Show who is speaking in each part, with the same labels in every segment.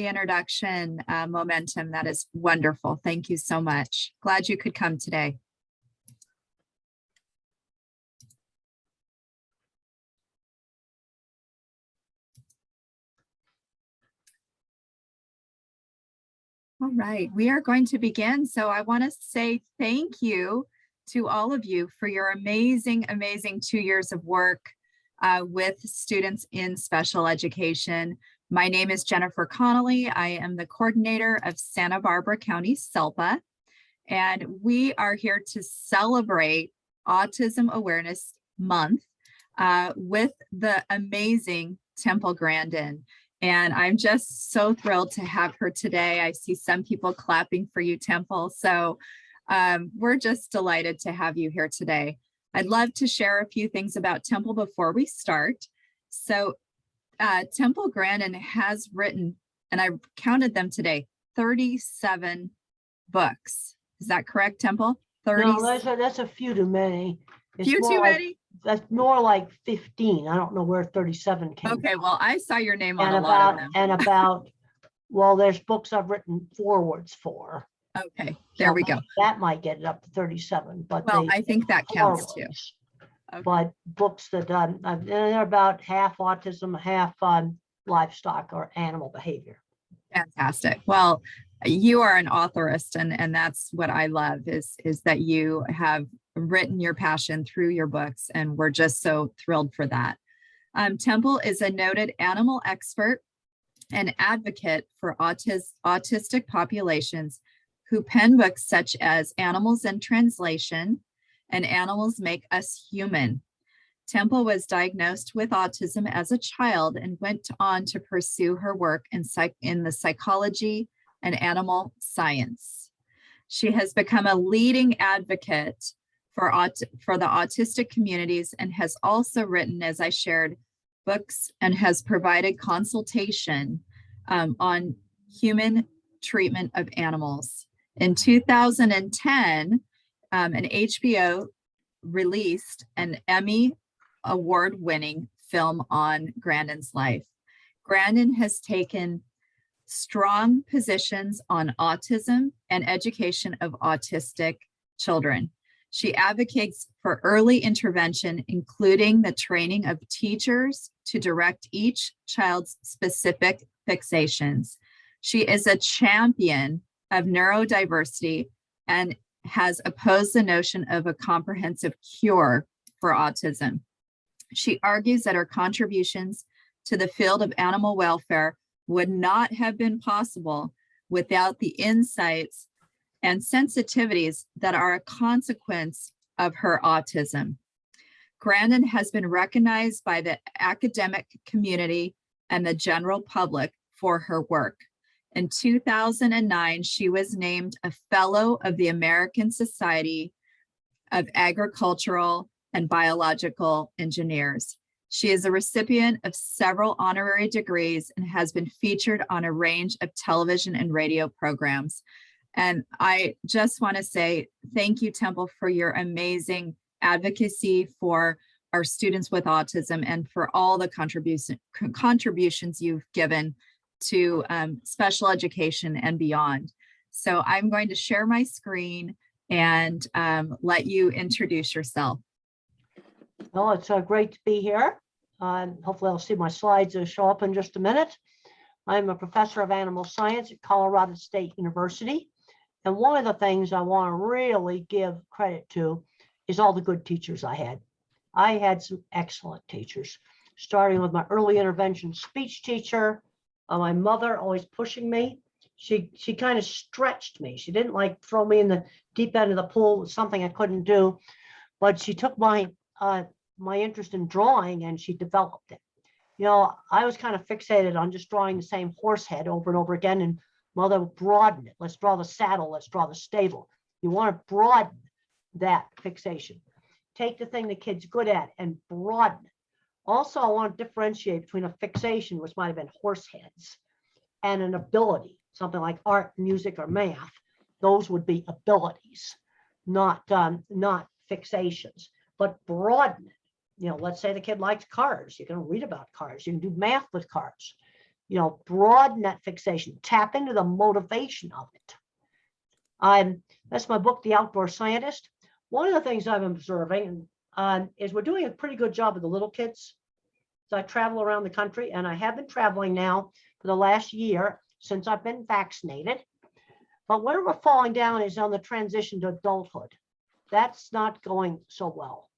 Speaker 1: introduction momentum. That is wonderful. Thank you so much. Glad you could come today. All right, we are going to begin. So I want to say thank you to all of you for your amazing, amazing 2 years of work with students in special education. My name is Jennifer Connolly. I am the coordinator of Santa Barbara County SELPA, and we are here to celebrate Autism Awareness Month with the amazing Temple Grandin. And I'm just so thrilled to have her today. I see some people clapping for you, Temple. So we're just delighted to have you here today. I'd love to share a few things about Temple before we start. So Temple Grandin has written, and I counted them today, 37 books. Is that correct, Temple? 30?
Speaker 2: No, that's a few too many. It's
Speaker 1: few too many?
Speaker 2: That's more like 15. I don't know where 37 came
Speaker 1: Okay,
Speaker 2: from.
Speaker 1: well, I saw your name on a lot of them.
Speaker 2: And about, well, there's books I've written forewords for.
Speaker 1: Okay, there we go.
Speaker 2: That might get it up to 37, but
Speaker 1: well, I think that counts too.
Speaker 2: Okay. But books that they're about half autism, half livestock or animal behavior.
Speaker 1: Fantastic. Well, you are an authorist, and that's what I love is that you have written your passion through your books, and we're just so thrilled for that. Temple is a noted animal expert and advocate for autistic populations who pen books such as Animals in Translation and Animals Make Us Human. Temple was diagnosed with autism as a child and went on to pursue her work in the psychology and animal science. She has become a leading advocate for the autistic communities and has also written, as I shared, books and has provided consultation on human treatment of animals. In 2010, an HBO released an Emmy Award-winning film on Grandin's life. Grandin has taken strong positions on autism and education of autistic children. She advocates for early intervention, including the training of teachers to direct each child's specific fixations. She is a champion of neurodiversity and has opposed the notion of a comprehensive cure for autism. She argues that her contributions to the field of animal welfare would not have been possible without the insights and sensitivities that are a consequence of her autism. Grandin has been recognized by the academic community and the general public for her work. In 2009, she was named a Fellow of the American Society of Agricultural and Biological Engineers. She is a recipient of several honorary degrees and has been featured on a range of television and radio programs. And I just want to say thank you, Temple, for your amazing advocacy for our students with autism and for all the contributions you've given to special education and beyond. So I'm going to share my screen and let you introduce yourself.
Speaker 2: Well, it's great to be here. Hopefully I'll see my slides show up in just a minute. I'm a professor of animal science at Colorado State University. And one of the things I want to really give credit to is all the good teachers I had. I had some excellent teachers, starting with my early intervention speech teacher, my mother always pushing me. She kind of stretched me. She didn't like throw me in the deep end of the pool with something I couldn't do, but she took my interest in drawing and she developed it. You know, I was kind of fixated on just drawing the same horse head over and over again, and mother would broaden it. Let's draw the saddle, let's draw the stable. You want to broaden that fixation. Take the thing the kid's good at and broaden it. Also, I want to differentiate between a fixation, which might have been horse heads, and an ability, something like art, music, or math. Those would be abilities, not fixations, but broaden it. You know, let's say the kid likes cars. You can read about cars. You can do math with cars. broad net fixation, tap into the motivation of it. That's my book, The Outdoor Scientist. One of the things I'm observing is we're doing a pretty good job with the little kids. So I travel around the country, and I have been traveling now for the last year since I've been vaccinated. But where we're falling down is on the transition to adulthood. That's not going so well.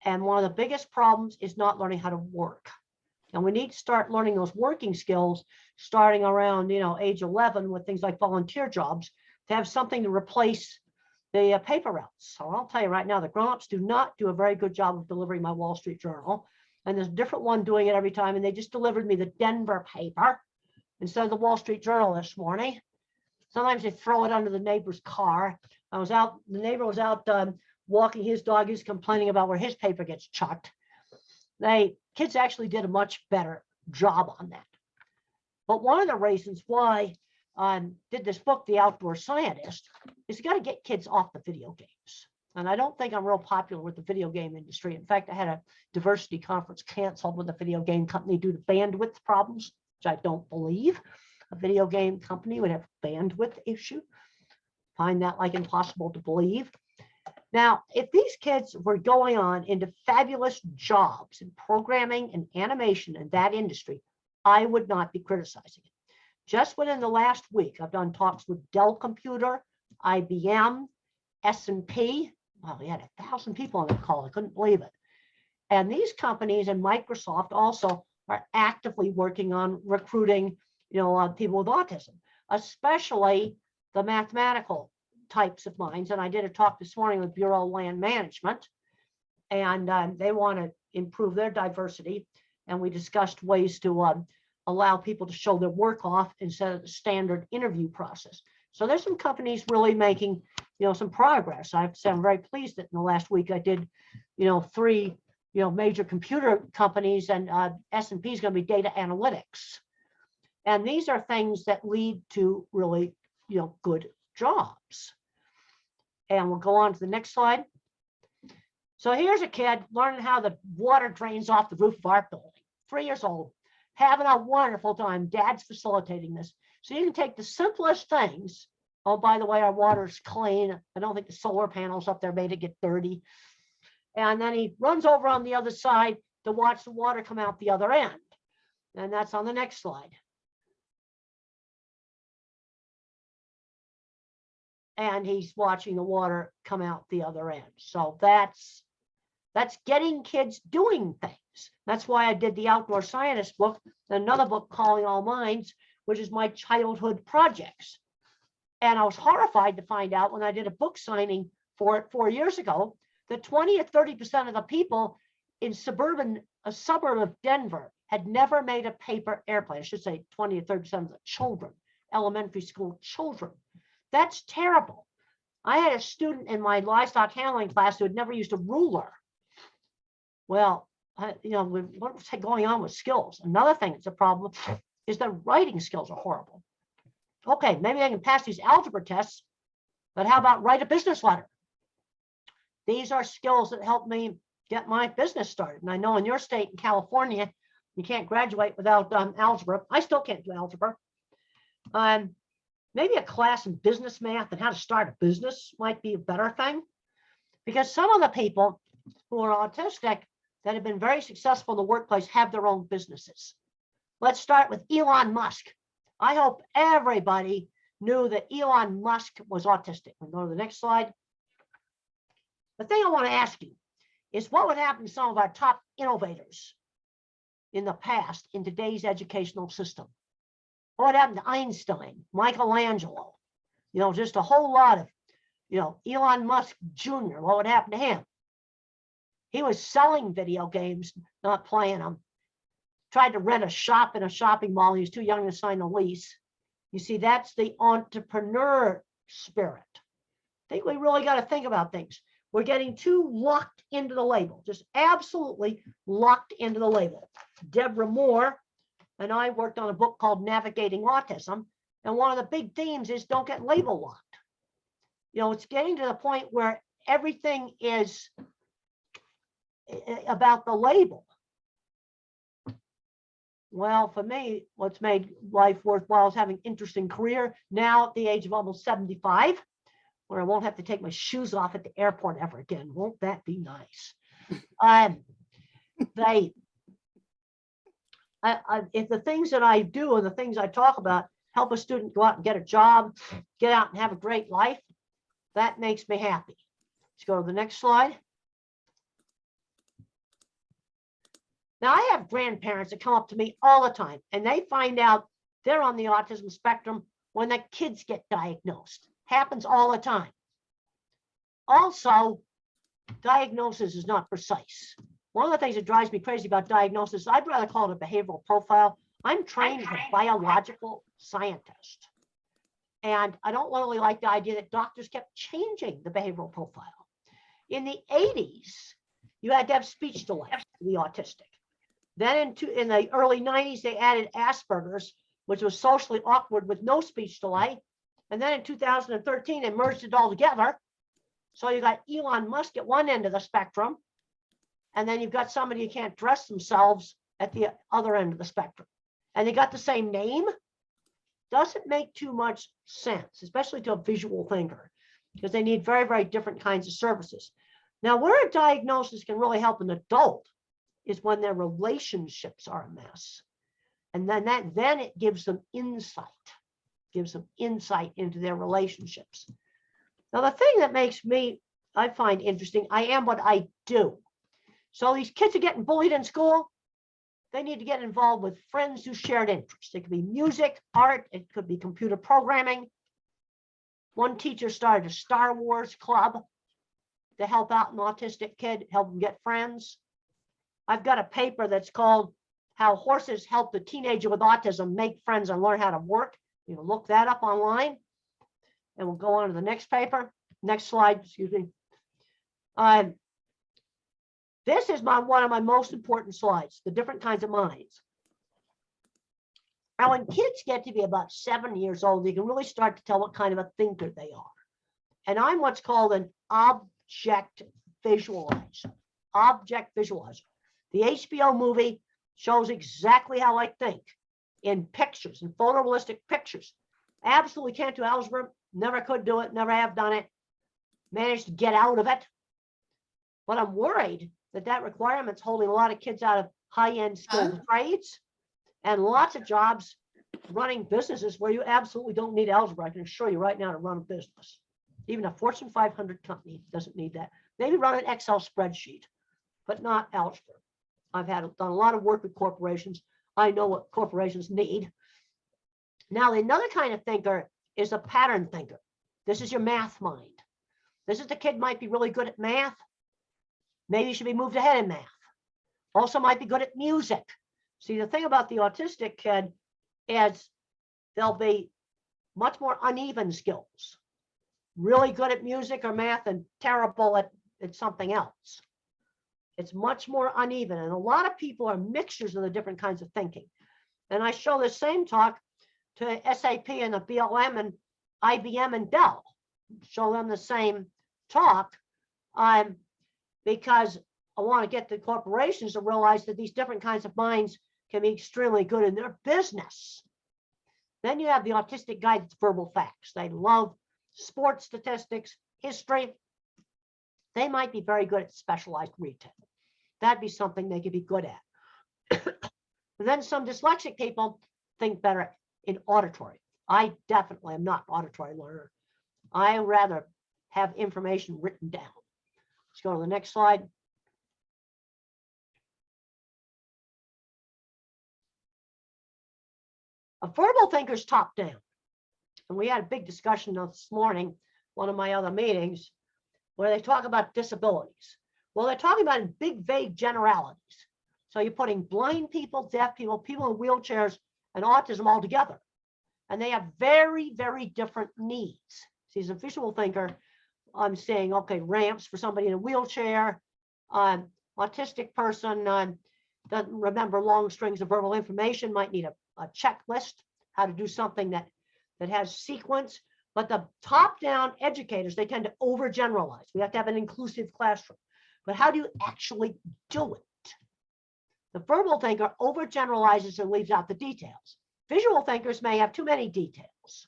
Speaker 2: And one of the biggest problems is not learning how to work. And we need to start learning those working skills starting around, age 11 with things like volunteer jobs to have something to replace the paper routes. So I'll tell you right now, the grown-ups do not do a very good job of delivering my Wall Street Journal. And there's a different one doing it every time. And they just delivered me the Denver paper instead of the Wall Street Journal this morning. Sometimes they throw it under the neighbor's car. The neighbor was out walking his dog. He's complaining about where his paper gets chucked. Kids actually did a much better job on that. But one of the reasons why I did this book, The Outdoor Scientist, is you got to get kids off the video games. And I don't think I'm real popular with the video game industry. In fact, I had a diversity conference canceled with a video game company due to bandwidth problems, which I don't believe a video game company would have bandwidth issue. Find that like impossible to believe. Now, if these kids were going on into fabulous jobs in programming and animation in that industry, I would not be criticizing it. Just within the last week, I've done talks with Dell Computer, IBM, S&P. Well, we had 1,000 people on that call. I couldn't believe it. And these companies and Microsoft also are actively working on recruiting, people with autism, especially the mathematical types of minds. And I did a talk this morning with Bureau of Land Management, and they want to improve their diversity. And we discussed ways to allow people to show their work off instead of the standard interview process. So there's some companies really making, some progress. I have to say I'm very pleased that in the last week I did, 3, major computer companies, and S&P is going to be data analytics. And these are things that lead to really, good jobs. And we'll go on to the next slide. So here's a kid learning how the water drains off the roof of our building, 3 years old, having a wonderful time. Dad's facilitating this. So you can take the simplest things. Oh, by the way, our water is clean. I don't think the solar panels up there made it get dirty. And then he runs over on the other side to watch the water come out the other end. And that's on the next slide. And he's watching the water come out the other end. So that's getting kids doing things. That's why I did the Outdoor Scientist book, another book, Calling All Minds, which is my childhood projects. And I was horrified to find out when I did a book signing for it 4 years ago, that 20 or 30% of the people in a suburb of Denver had never made a paper airplane. I should say 20 or 30% of the children, elementary school children. That's terrible. I had a student in my livestock handling class who had never used a ruler. Well, what's going on with skills? Another thing that's a problem is the writing skills are horrible. Okay, maybe I can pass these algebra tests, but how about write a business letter? These are skills that help me get my business started. And I know in your state, in California, you can't graduate without algebra. I still can't do algebra. Maybe a class in business math and how to start a business might be a better thing, because some of the people who are autistic that have been very successful in the workplace have their own businesses. Let's start with Elon Musk. I hope everybody knew that Elon Musk was autistic. We'll go to the next slide. The thing I want to ask you is what would happen to some of our top innovators in the past in today's educational system? What happened to Einstein, Michelangelo, just a whole lot of, Elon Musk Jr., what would happen to him? He was selling video games, not playing them. Tried to rent a shop in a shopping mall. He was too young to sign a lease. You see, that's the entrepreneur spirit. I think we really got to think about things. We're getting too locked into the label, just absolutely locked into the label. Deborah Moore and I worked on a book called Navigating Autism. And one of the big themes is don't get label locked. It's getting to the point where everything is about the label. Well, for me, what's made life worthwhile is having an interesting career now at the age of almost 75, where I won't have to take my shoes off at the airport ever again. Won't that be nice? If the things that I do and the things I talk about help a student go out and get a job, get out and have a great life, that makes me happy. Let's go to the next slide. Now, I have grandparents that come up to me all the time, and they find out they're on the autism spectrum when the kids get diagnosed. Happens all the time. Also, diagnosis is not precise. One of the things that drives me crazy about diagnosis, I'd rather call it a behavioral profile. I'm trained as a biological scientist. And I don't really like the idea that doctors kept changing the behavioral profile. In the 80s, you had to have speech delay to be autistic. Then in the early 90s, they added Asperger's, which was socially awkward with no speech delay. And then in 2013, they merged it all together. So you got Elon Musk at one end of the spectrum, and then you've got somebody who can't dress themselves at the other end of the spectrum. And they got the same name. Doesn't make too much sense, especially to a visual thinker, because they need very, very different kinds of services. Now, where a diagnosis can really help an adult is when their relationships are a mess. And then it gives them insight, into their relationships. Now, the thing that makes me, I find interesting, I am what I do. So these kids are getting bullied in school. They need to get involved with friends who shared interests. It could be music, art, it could be computer programming. One teacher started a Star Wars club to help out an autistic kid, help them get friends. I've got a paper that's called How Horses Help the Teenager with Autism Make Friends and Learn How to Work. You can look that up online. And we'll go on to the next paper. Next slide, excuse me. This is one of my most important slides, the different kinds of minds. Now, when kids get to be about 7 years old, you can really start to tell what kind of a thinker they are. And I'm what's called an object visualizer. Object visualizer. The HBO movie shows exactly how I think in pictures, in photorealistic pictures. Absolutely can't do algebra, never could do it, never have done it, managed to get out of it. But I'm worried that requirement's holding a lot of kids out of high-end skilled trades and lots of jobs running businesses where you absolutely don't need algebra. I can assure you right now to run a business. Even a Fortune 500 company doesn't need that. Maybe run an Excel spreadsheet, but not algebra. I've done a lot of work with corporations. I know what corporations need. Now, another kind of thinker is a pattern thinker. This is your math mind. This is the kid might be really good at math. Maybe you should be moved ahead in math. Also might be good at music. See, the thing about the autistic kid is they'll be much more uneven skills. Really good at music or math and terrible at something else. It's much more uneven. And a lot of people are mixtures of the different kinds of thinking. And I show the same talk to SAP and the BLM and IBM and Dell. Show them the same talk because I want to get the corporations to realize that these different kinds of minds can be extremely good in their business. Then you have the autistic guy that's verbal facts. They love sports statistics, history. They might be very good at specialized retail. That'd be something they could be good at. And then some dyslexic people think better in auditory. I definitely am not an auditory learner. I rather have information written down. Let's go to the next slide. A verbal thinker's top down. And we had a big discussion this morning, one of my other meetings, where they talk about disabilities. Well, they're talking about in big, vague generalities. So you're putting blind people, deaf people, people in wheelchairs, and autism all together. And they have very, very different needs. See, as a visual thinker, I'm saying, okay, ramps for somebody in a wheelchair, autistic person doesn't remember long strings of verbal information, might need a checklist, how to do something that has sequence. But the top-down educators, they tend to overgeneralize. We have to have an inclusive classroom. But how do you actually do it? The verbal thinker overgeneralizes and leaves out the details. Visual thinkers may have too many details.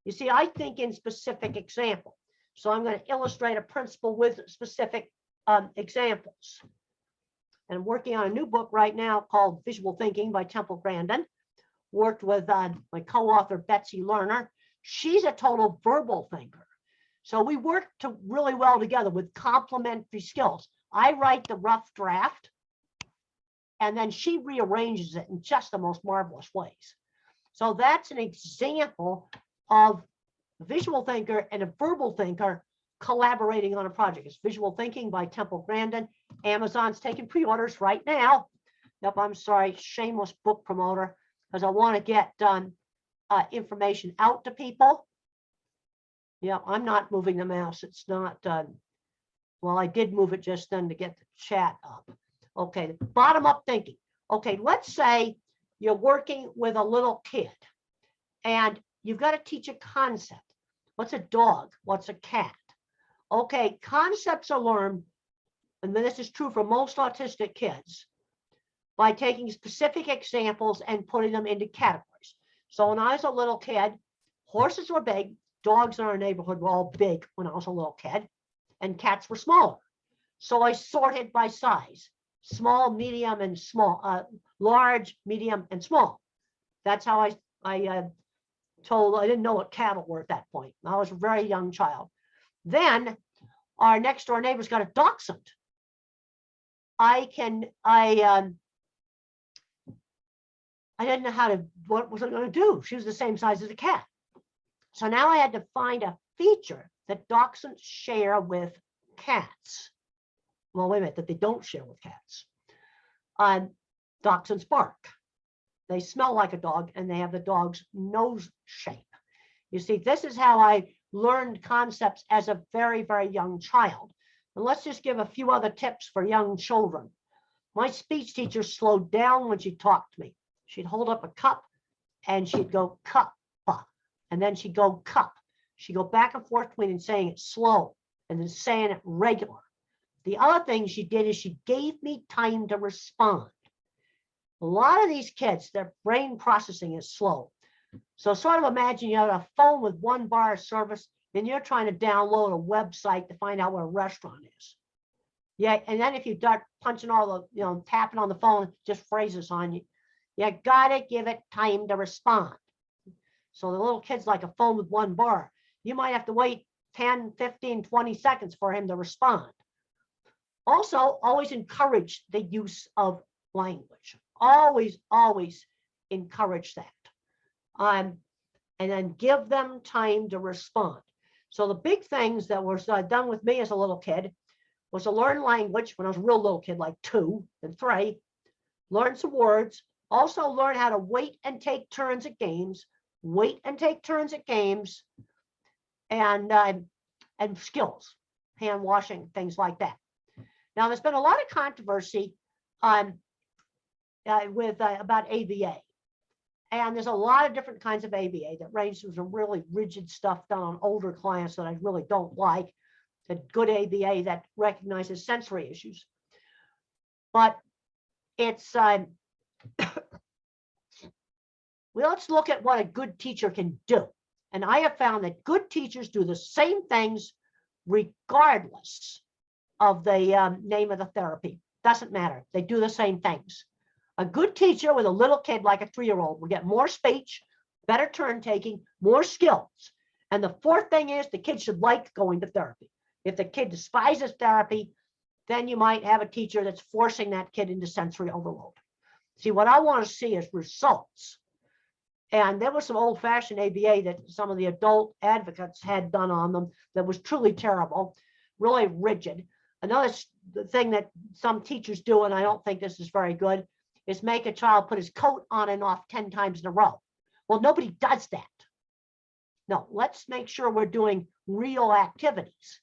Speaker 2: You see, I think in specific example. So I'm going to illustrate a principle with specific examples. And I'm working on a new book right now called Visual Thinking by Grandin. Worked with my co-author, Betsy Lerner. She's a total verbal thinker. So we work really well together with complementary skills. I write the rough draft, and then she rearranges it in just the most marvelous ways. So that's an example of a visual thinker and a verbal thinker collaborating on a project. It's Visual Thinking by Grandin. Amazon's taking pre-orders right now. Yep, I'm sorry, shameless book promoter, because I want to get information out to people. Yeah, I'm not moving the mouse. It's not done. Well, I did move it just then to get the chat up. Okay, bottom up thinking. Okay, let's say you're working with a little kid and you've got to teach a concept. What's a dog? What's a cat? Okay, concepts are learned, and this is true for most autistic kids, by taking specific examples and putting them into categories. So when I was a little kid, horses were big, dogs in our neighborhood were all big when I was a little kid, and cats were smaller. So I sorted by size: small, medium, and small, large, medium, and small. That's how I didn't know what cattle were at that point. I was a very young child. Then our next door neighbor's got a dachshund. I didn't know what was I going to do? She was the same size as a cat. So now I had to find a feature that dachshunds share with cats. Well, wait a minute, that they don't share with cats. Dachshunds bark. They smell like a dog, and they have the dog's nose shape. You see, this is how I learned concepts as a very, very young child. And let's just give a few other tips for young children. My speech teacher slowed down when she talked to me. She'd hold up a cup and she'd go cup, and then she'd go cup. She'd go back and forth between saying it slow and then saying it regular. The other thing she did is she gave me time to respond. A lot of these kids, their brain processing is slow. So sort of imagine you have a phone with 1 bar of service and you're trying to download a website to find out where a restaurant is. Yeah, and then if you start punching all the, tapping on the phone, just phrases on you. You gotta give it time to respond. So the little kid's like a phone with 1 bar. You might have to wait 10, 15, 20 seconds for him to respond. Also, always encourage the use of language. Always, always encourage that. And then give them time to respond. So the big things that were done with me as a little kid was to learn language when I was a real little kid, like 2 and 3, learn some words, also learn how to wait and take turns at games, and skills, hand washing, things like that. Now, there's been a lot of controversy about ABA. And there's a lot of different kinds of ABA that range from some really rigid stuff done on older clients that I really don't like, to good ABA that recognizes sensory issues. But it's, let's look at what a good teacher can do. And I have found that good teachers do the same things regardless of the name of the therapy. Doesn't matter. They do the same things. A good teacher with a little kid like a 3-year-old will get more speech, better turn taking, more skills. And the fourth thing is the kid should like going to therapy. If the kid despises therapy, then you might have a teacher that's forcing that kid into sensory overload. See, what I want to see is results. And there was some old-fashioned ABA that some of the adult advocates had done on them that was truly terrible, really rigid. Another thing that some teachers do, and I don't think this is very good, is make a child put his coat on and off 10 times in a row. Well, nobody does that. No, let's make sure we're doing real activities.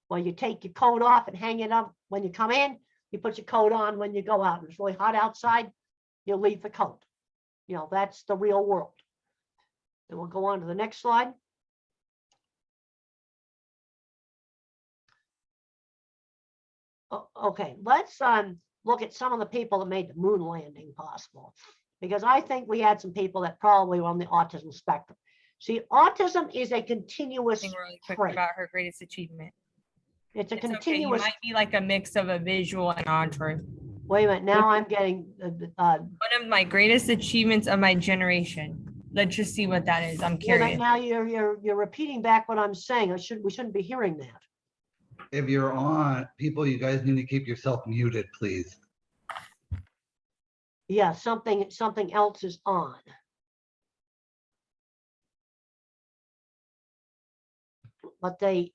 Speaker 2: Well, you take your coat off and hang it up when you come in. You put your coat on when you go out. If it's really hot outside, you leave the coat. That's the real world. And we'll go on to the next slide. Okay, let's look at some of the people that made the moon landing possible, because I think we had some people that probably were on the autism spectrum. See, autism is a continuous
Speaker 3: Really quick
Speaker 2: trait.
Speaker 3: about her greatest achievement.
Speaker 2: It's a
Speaker 3: It's okay. You
Speaker 2: continuous.
Speaker 3: might be like a mix of a visual and auditory.
Speaker 2: Wait a minute. Now I'm getting.
Speaker 3: One of my greatest achievements of my generation. Let's just see what that is. I'm curious.
Speaker 2: Now you're repeating back what I'm saying. We shouldn't be hearing that.
Speaker 4: If you're on, people, you guys need to keep yourself muted, please.
Speaker 2: Yeah, something else is on. But okay,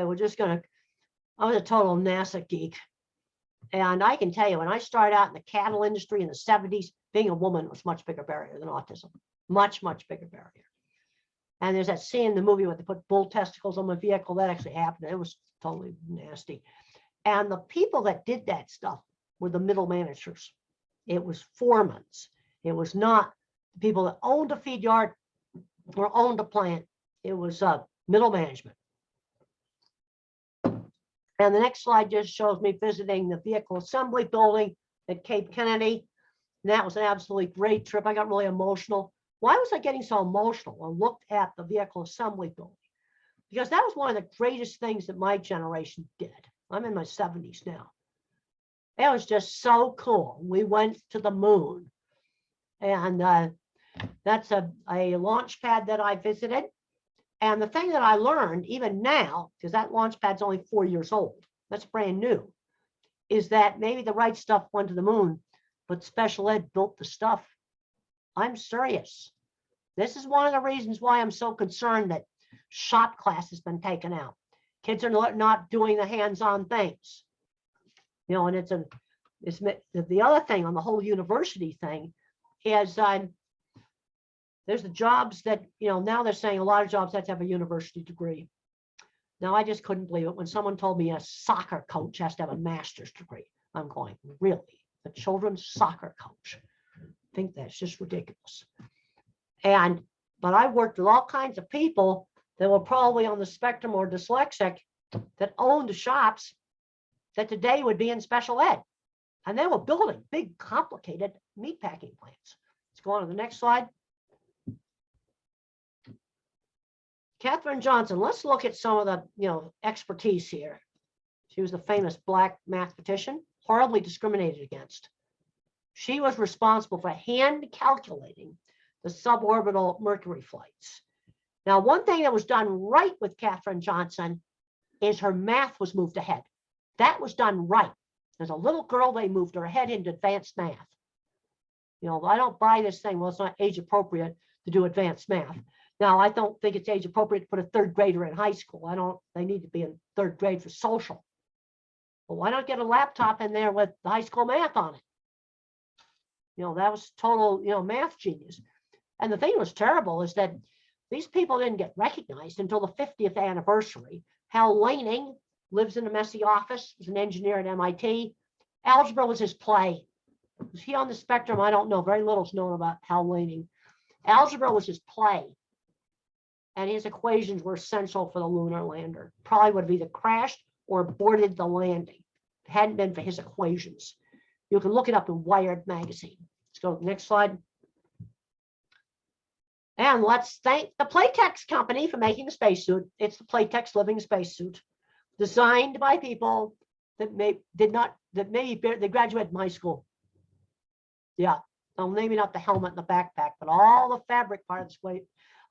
Speaker 2: we're just gonna. I was a total NASA geek, and I can tell you, when I started out in the cattle industry in the 70s, being a woman was much bigger barrier than autism. Much bigger barrier. And there's that scene in the movie where they put bull testicles on my vehicle. That actually happened. It was totally nasty. And the people that did that stuff were the middle managers. It was foremans. It was not the people that owned a feed yard or owned a plant. It was middle management. And the next slide just shows me visiting the vehicle assembly building at Cape Kennedy. And that was an absolutely great trip. I got really emotional. Why was I getting so emotional when I looked at the vehicle assembly building? Because that was one of the greatest things that my generation did. I'm in my 70s now. It was just so cool. We went to the moon. And that's a launch pad that I visited. And the thing that I learned, even now, because that launch pad's only 4 years old, that's brand new, is that maybe the right stuff went to the moon, but special ed built the stuff. I'm serious. This is one of the reasons why I'm so concerned that shop class has been taken out. Kids are not doing the hands-on things. You know, and it's the other thing on the whole university thing is there's the jobs that, you know, now they're saying a lot of jobs have to have a university degree. Now, I just couldn't believe it when someone told me a soccer coach has to have a master's degree. I'm going, really? A children's soccer coach? I think that's just ridiculous. But I worked with all kinds of people that were probably on the spectrum or dyslexic that owned shops that today would be in special ed. And they were building big, complicated meat packing plants. Let's go on to the next slide. Katherine Johnson, let's look at some of the expertise here. She was the famous Black mathematician, horribly discriminated against. She was responsible for hand calculating the suborbital Mercury flights. Now, one thing that was done right with Katherine Johnson is her math was moved ahead. That was done right. As a little girl, they moved her ahead into advanced math. You know, I don't buy this thing, well, it's not age appropriate to do advanced math. Now, I don't think it's age appropriate to put a third grader in high school. They need to be in third grade for social. Well, why not get a laptop in there with the high school math on it? You know, that was total, math genius. And the thing that was terrible is that these people didn't get recognized until the 50th anniversary. Hal Laning lives in a messy office, was an engineer at MIT. Algebra was his play. Was he on the spectrum? I don't know. Very little's known about Hal Laning. Algebra was his play. And his equations were essential for the lunar lander. Probably would have either crashed or aborted the landing. It hadn't been for his equations. You can look it up in Wired magazine. Let's go to the next slide. And let's thank the Playtex company for making the spacesuit. It's the Playtex living spacesuit, designed by people that they graduated from high school. Yeah, well, maybe not the helmet and the backpack, but all the fabric part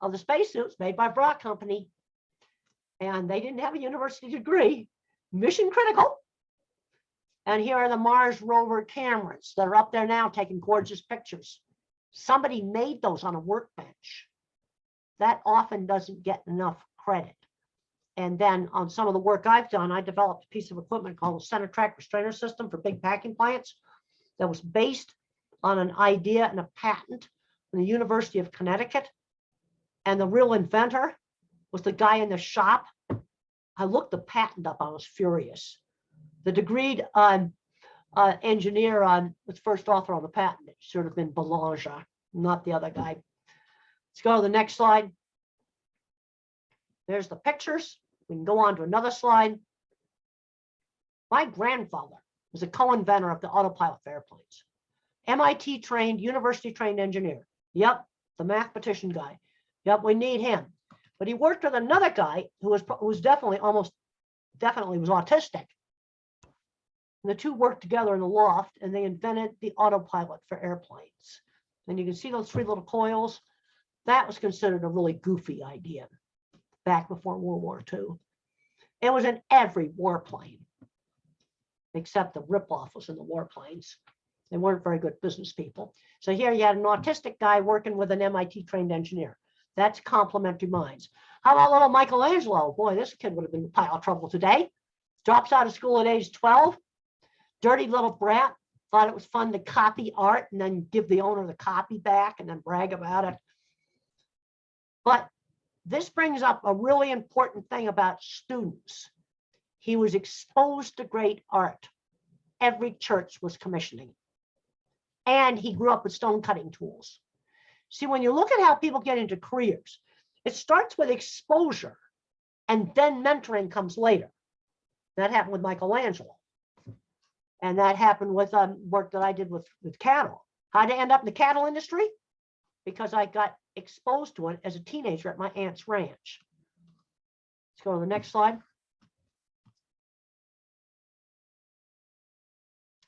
Speaker 2: of the spacesuits made by Bra Company. And they didn't have a university degree. Mission critical. And here are the Mars rover cameras that are up there now taking gorgeous pictures. Somebody made those on a workbench. That often doesn't get enough credit. And then on some of the work I've done, I developed a piece of equipment called a center track restrainer system for big packing plants that was based on an idea and a patent from the University of Connecticut. And the real inventor was the guy in the shop. I looked the patent up. I was furious. The degreed engineer was first author on the patent. It should have been Belanger, not the other guy. Let's go to the next slide. There's the pictures. We can go on to another slide. My grandfather was a co-inventor of the autopilot for airplanes. MIT trained, university trained engineer. Yep, the mathematician guy. Yep, we need him. But he worked with another guy who was definitely was autistic. And the two worked together in the loft, and they invented the autopilot for airplanes. And you can see those three little coils. That was considered a really goofy idea back before World War II. It was in every warplane, except the ripoff was in the warplanes. They weren't very good business people. So here you had an autistic guy working with an MIT trained engineer. That's complementary minds. How about little Michelangelo? Boy, this kid would have been in a pile of trouble today. Drops out of school at age 12. Dirty little brat. Thought it was fun to copy art and then give the owner the copy back and then brag about it. But this brings up a really important thing about students. He was exposed to great art. Every church was commissioning. And he grew up with stone cutting tools. See, when you look at how people get into careers, it starts with exposure and then mentoring comes later. That happened with Michelangelo. And that happened with work that I did with cattle. How'd I end up in the cattle industry? Because I got exposed to it as a teenager at my aunt's ranch. Let's go to the next slide.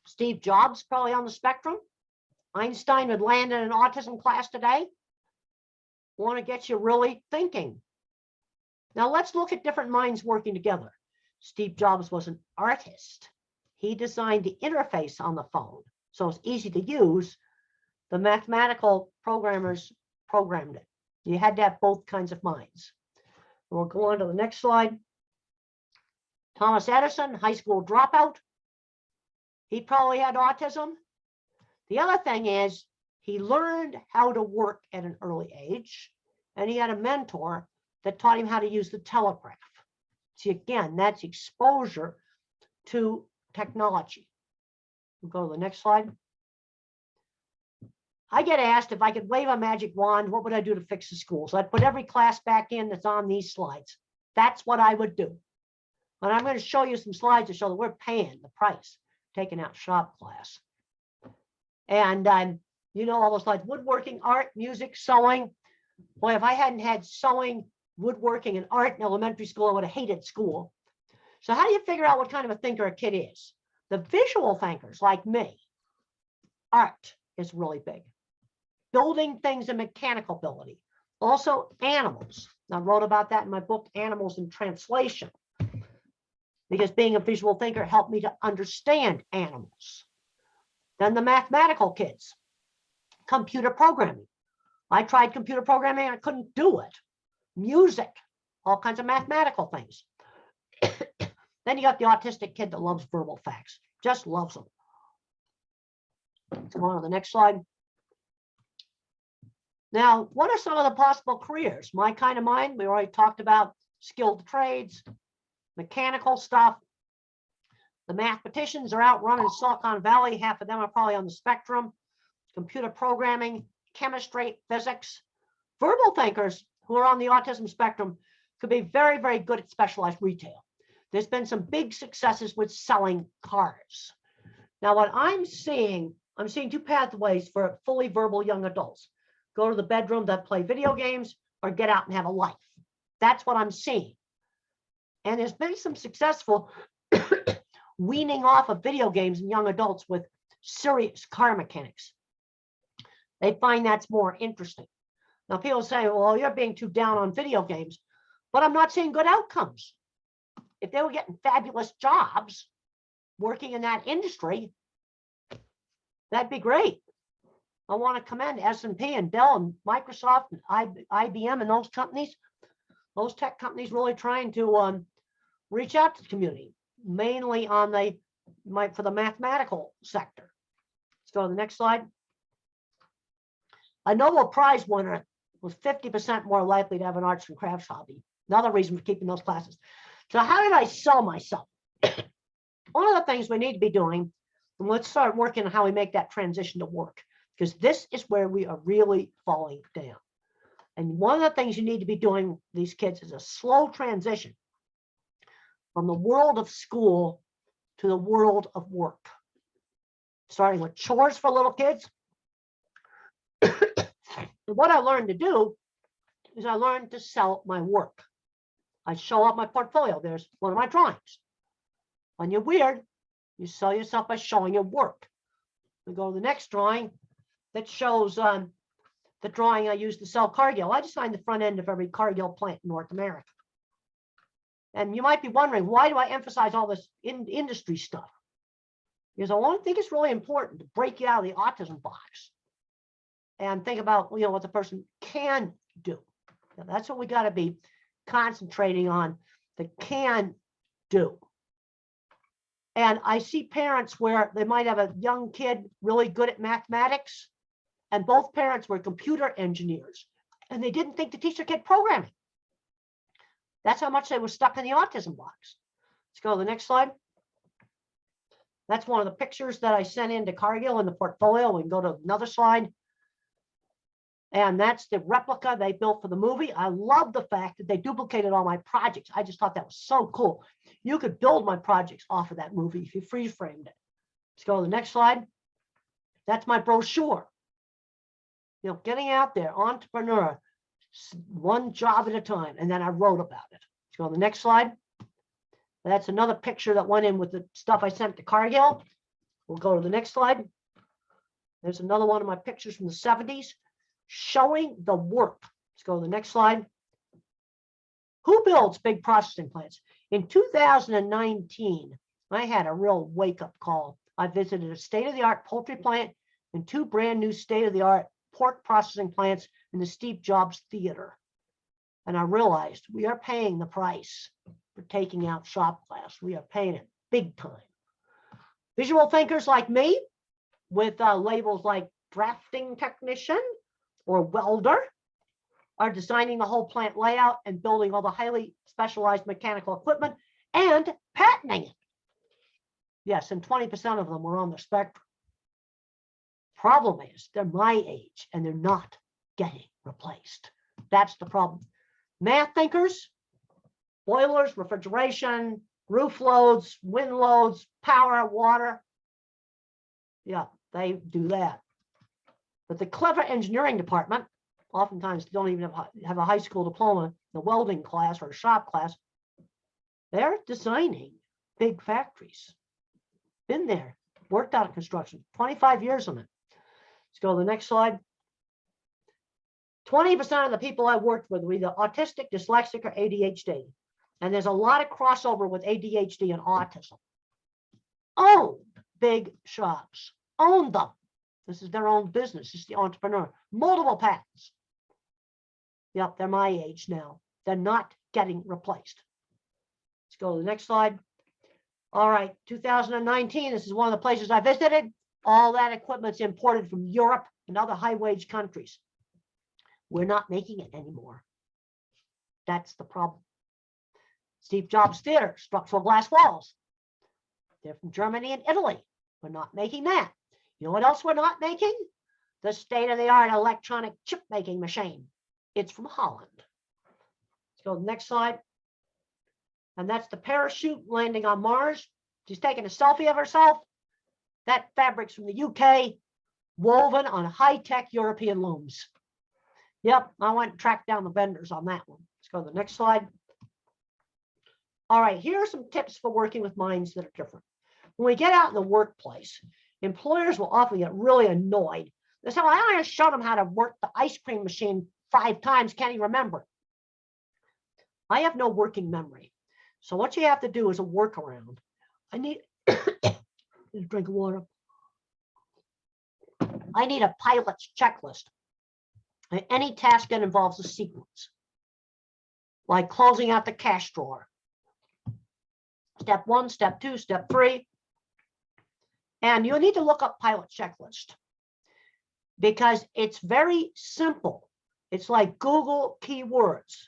Speaker 2: Steve Jobs, probably on the spectrum. Einstein would land in an autism class today. Want to get you really thinking. Now let's look at different minds working together. Steve Jobs was an artist. He designed the interface on the phone, so it's easy to use. The mathematical programmers programmed it. You had to have both kinds of minds. We'll go on to the next slide. Thomas Edison, high school dropout. He probably had autism. The other thing is he learned how to work at an early age, and he had a mentor that taught him how to use the telegraph. See, again, that's exposure to technology. We'll go to the next slide. I get asked if I could wave a magic wand, what would I do to fix the schools? I'd put every class back in that's on these slides. That's what I would do. And I'm going to show you some slides to show that we're paying the price, taking out shop class. And you know all those slides, woodworking, art, music, sewing. Boy, if I hadn't had sewing, woodworking, and art in elementary school, I would have hated school. So how do you figure out what kind of a thinker a kid is? The visual thinkers like me, art is really big. Building things and mechanical ability. Also animals. I wrote about that in my book, Animals in Translation, because being a visual thinker helped me to understand animals. Then the mathematical kids, computer programming. I tried computer programming, I couldn't do it. Music, all kinds of mathematical things. Then you got the autistic kid that loves verbal facts, just loves them. Let's go on to the next slide. Now, what are some of the possible careers? My kind of mind, we already talked about skilled trades, mechanical stuff. The mathematicians are out running Silicon Valley. Half of them are probably on the spectrum. Computer programming, chemistry, physics. Verbal thinkers who are on the autism spectrum could be very, very good at specialized retail. There's been some big successes with selling cars. Now, what I'm seeing two pathways for fully verbal young adults. Go to the bedroom to play video games or get out and have a life. That's what I'm seeing. And there's been some successful weaning off of video games in young adults with serious car mechanics. They find that's more interesting. Now, people say, well, you're being too down on video games, but I'm not seeing good outcomes. If they were getting fabulous jobs working in that industry, that'd be great. I want to commend S&P and Dell and Microsoft and IBM and those companies, those tech companies really trying to reach out to the community, mainly on for the mathematical sector. Let's go to the next slide. A Nobel Prize winner was 50% more likely to have an arts and crafts hobby. Another reason for keeping those classes. So how did I sell myself? One of the things we need to be doing, and let's start working on how we make that transition to work, because this is where we are really falling down. And one of the things you need to be doing, these kids, is a slow transition from the world of school to the world of work, starting with chores for little kids. What I learned to do is I learned to sell my work. I show up my portfolio. There's one of my drawings. When you're weird, you sell yourself by showing your work. We go to the next drawing that shows the drawing I used to sell Cargill. I designed the front end of every Cargill plant in North America. And you might be wondering, why do I emphasize all this industry stuff? Because I think it's really important to break you out of the autism box and think about, what the person can do. Now, that's what we got to be concentrating on, the can do. And I see parents where they might have a young kid really good at mathematics, and both parents were computer engineers, and they didn't think to teach their kid programming. That's how much they were stuck in the autism box. Let's go to the next slide. That's one of the pictures that I sent into Cargill in the portfolio. We can go to another slide. And that's the replica they built for the movie. I love the fact that they duplicated all my projects. I just thought that was so cool. You could build my projects off of that movie if you freeze framed it. Let's go to the next slide. That's my brochure. Getting out there, entrepreneur, one job at a time. And then I wrote about it. Let's go to the next slide. That's another picture that went in with the stuff I sent to Cargill. We'll go to the next slide. There's another one of my pictures from the 70s showing the work. Let's go to the next slide. Who builds big processing plants? In 2019, I had a real wake-up call. I visited a state-of-the-art poultry plant and 2 brand new state-of-the-art pork processing plants in the Steve Jobs Theater. And I realized we are paying the price for taking out shop class. We are paying it big time. Visual thinkers like me with labels like drafting technician or welder are designing the whole plant layout and building all the highly specialized mechanical equipment and patenting it. Yes, and 20% of them were on the spectrum. Problem is, they're my age and they're not getting replaced. That's the problem. Math thinkers, boilers, refrigeration, roof loads, wind loads, power, water. Yeah, they do that. But the clever engineering department oftentimes don't even have a high school diploma, the welding class or a shop class. They're designing big factories. Been there, worked out in construction, 25 years on it. Let's go to the next slide. 20% of the people I worked with were either autistic, dyslexic, or ADHD. And there's a lot of crossover with ADHD and autism. Owned big shops, owned them. This is their own business. This is the entrepreneur. Multiple patents. Yep, they're my age now. They're not getting replaced. Let's go to the next slide. All right, 2019, this is one of the places I visited. All that equipment's imported from Europe and other high-wage countries. We're not making it anymore. That's the problem. Steve Jobs Theater, structural glass walls. They're from Germany and Italy. We're not making that. You know what else we're not making? The state-of-the-art electronic chip-making machine. It's from Holland. Let's go to the next slide. And that's the parachute landing on Mars. She's taking a selfie of herself. That fabric's from the UK, woven on high-tech European looms. Yep, I went and tracked down the vendors on that one. Let's go to the next slide. All right, here are some tips for working with minds that are different. When we get out in the workplace, employers will often get really annoyed. They say, well, I just showed him how to work the ice cream machine 5 times. Can he remember? I have no working memory. So what you have to do is a workaround. I need a drink of water. I need a pilot's checklist. Any task that involves a sequence, like closing out the cash drawer. Step 1, step 2, step 3. And you need to look up pilot checklist because it's very simple. It's like Google keywords.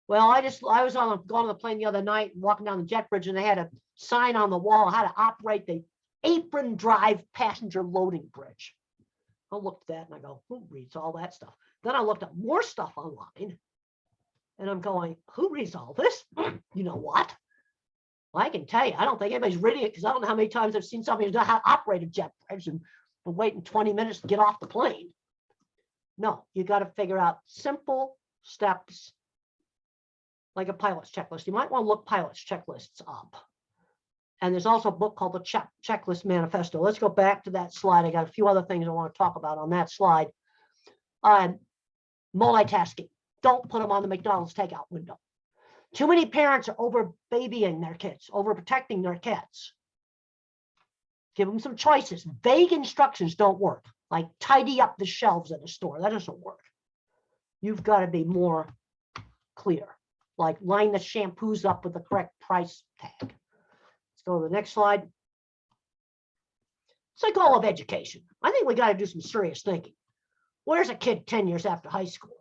Speaker 2: Well, I was going on the plane the other night, walking down the jet bridge, and they had a sign on the wall how to operate the apron drive passenger loading bridge. I looked at that and I go, who reads all that stuff? Then I looked up more stuff online and I'm going, who reads all this? You know what? I can tell you, I don't think anybody's reading it because I don't know how many times I've seen somebody who's not how to operate a jet bridge and been waiting 20 minutes to get off the plane. No, you got to figure out simple steps like a pilot's checklist. You might want to look pilot's checklists up. And there's also a book called the Checklist Manifesto. Let's go back to that slide. I got a few other things I want to talk about on that slide. Multitasking. Don't put them on the McDonald's takeout window. Too many parents are over babying their kids, over protecting their kids. Give them some choices. Vague instructions don't work. Like tidy up the shelves at a store. That doesn't work. You've got to be more clear. Like line the shampoos up with the correct price tag. Let's go to the next slide. It's like all of education. I think we got to do some serious thinking. Where's a kid 10 years after high school?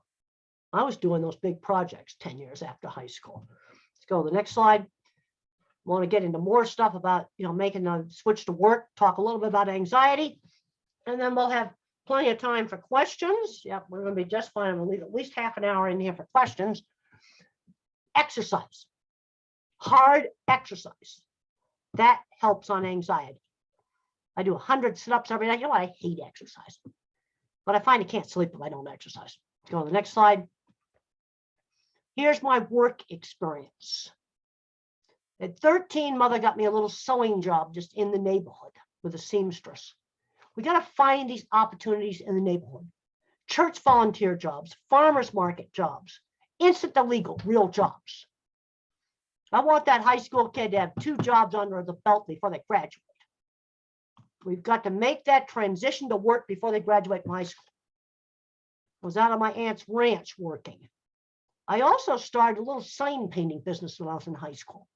Speaker 2: I was doing those big projects 10 years after high school. Let's go to the next slide. Want to get into more stuff about, making a switch to work, talk a little bit about anxiety, and then we'll have plenty of time for questions. Yep, we're going to be just fine. I'm going to leave at least half an hour in here for questions. Exercise, hard exercise. That helps on anxiety. I do 100 sit-ups every night. You know what? I hate exercise, but I find I can't sleep if I don't exercise. Let's go to the next slide. Here's my work experience. At 13, mother got me a little sewing job just in the neighborhood with a seamstress. We got to find these opportunities in the neighborhood. Church volunteer jobs, farmers market jobs, instant illegal, real jobs. I want that high school kid to have 2 jobs under the belt before they graduate. We've got to make that transition to work before they graduate from high school. I was out on my aunt's ranch working. I also started a little sign painting business when I was in high school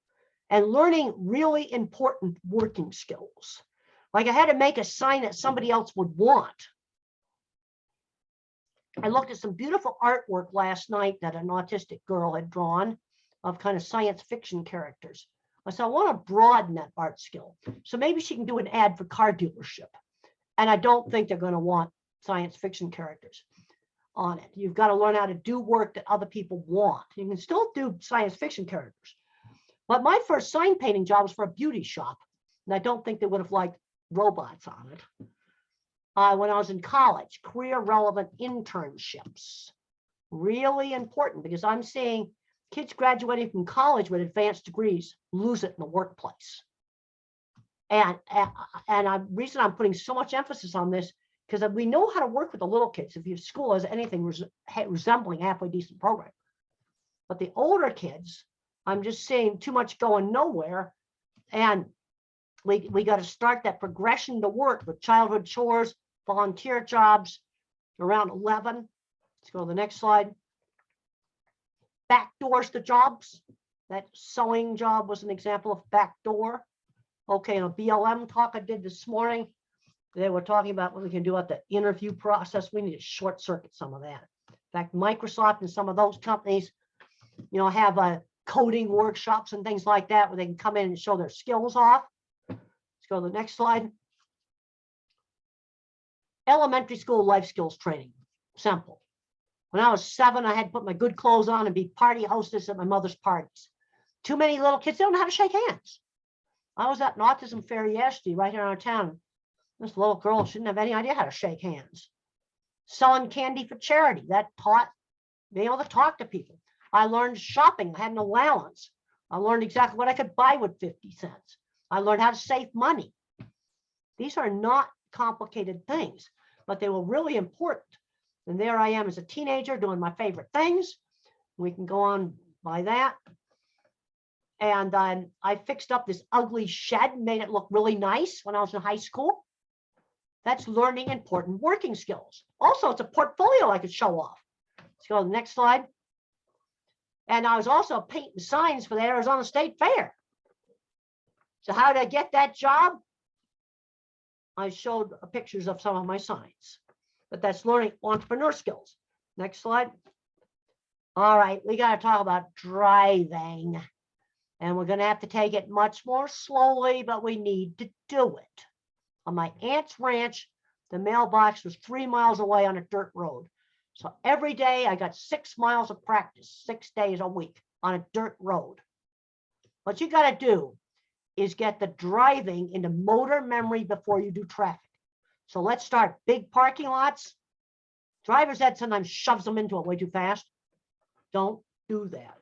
Speaker 2: and learning really important working skills. Like I had to make a sign that somebody else would want. I looked at some beautiful artwork last night that an autistic girl had drawn of kind of science fiction characters. I said, I want to broaden that art skill. So maybe she can do an ad for car dealership. And I don't think they're going to want science fiction characters on it. You've got to learn how to do work that other people want. You can still do science fiction characters. But my first sign painting job was for a beauty shop. And I don't think they would have liked robots on it. When I was in college, career relevant internships. Really important because I'm seeing kids graduating from college with advanced degrees lose it in the workplace. And the reason I'm putting so much emphasis on this, because we know how to work with the little kids if your school has anything resembling halfway decent program. But the older kids, I'm just seeing too much going nowhere. And we got to start that progression to work with childhood chores, volunteer jobs around 11. Let's go to the next slide. Backdoors to jobs. That sewing job was an example of backdoor. Okay, in a BLM talk I did this morning, they were talking about what we can do at the interview process. We need to short circuit some of that. In fact, Microsoft and some of those companies, have coding workshops and things like that where they can come in and show their skills off. Let's go to the next slide. Elementary school life skills training. Simple. When I was 7, I had to put my good clothes on and be party hostess at my mother's parties. Too many little kids, they don't know how to shake hands. I was at an autism fair yesterday right here in our town. This little girl shouldn't have any idea how to shake hands. Selling candy for charity, that taught being able to talk to people. I learned shopping, I had an allowance. I learned exactly what I could buy with 50 cents. I learned how to save money. These are not complicated things, but they were really important. And there I am as a teenager doing my favorite things. We can go on by that. And I fixed up this ugly shed and made it look really nice when I was in high school. That's learning important working skills. Also, it's a portfolio I could show off. Let's go to the next slide. And I was also painting signs for the Arizona State Fair. So how did I get that job? I showed pictures of some of my signs, but that's learning entrepreneur skills. Next slide. All right, we got to talk about driving. And we're going to have to take it much more slowly, but we need to do it. On my aunt's ranch, the mailbox was 3 miles away on a dirt road. So every day I got 6 miles of practice, 6 days a week on a dirt road. What you got to do is get the driving into motor memory before you do traffic. So let's start. Big parking lots. Driver's ed sometimes shoves them into it way too fast. Don't do that.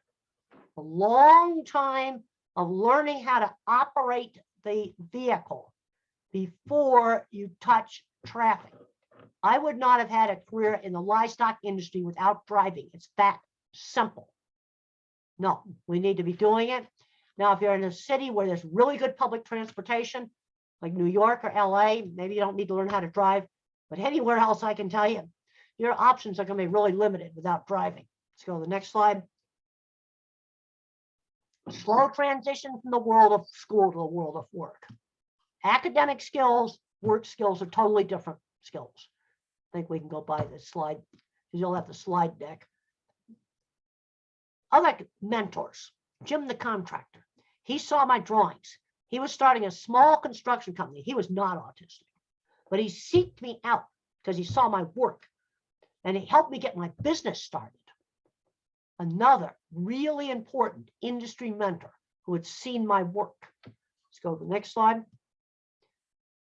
Speaker 2: A long time of learning how to operate the vehicle before you touch traffic. I would not have had a career in the livestock industry without driving. It's that simple. No, we need to be doing it. Now, if you're in a city where there's really good public transportation, like New York or LA, maybe you don't need to learn how to drive, but anywhere else, I can tell you, your options are going to be really limited without driving. Let's go to the next slide. Slow transition from the world of school to the world of work. Academic skills, work skills are totally different skills. I think we can go by this slide because you'll have the slide deck. I like mentors. Jim the contractor. He saw my drawings. He was starting a small construction company. He was not autistic, but he seeked me out because he saw my work and he helped me get my business started. Another really important industry mentor who had seen my work. Let's go to the next slide.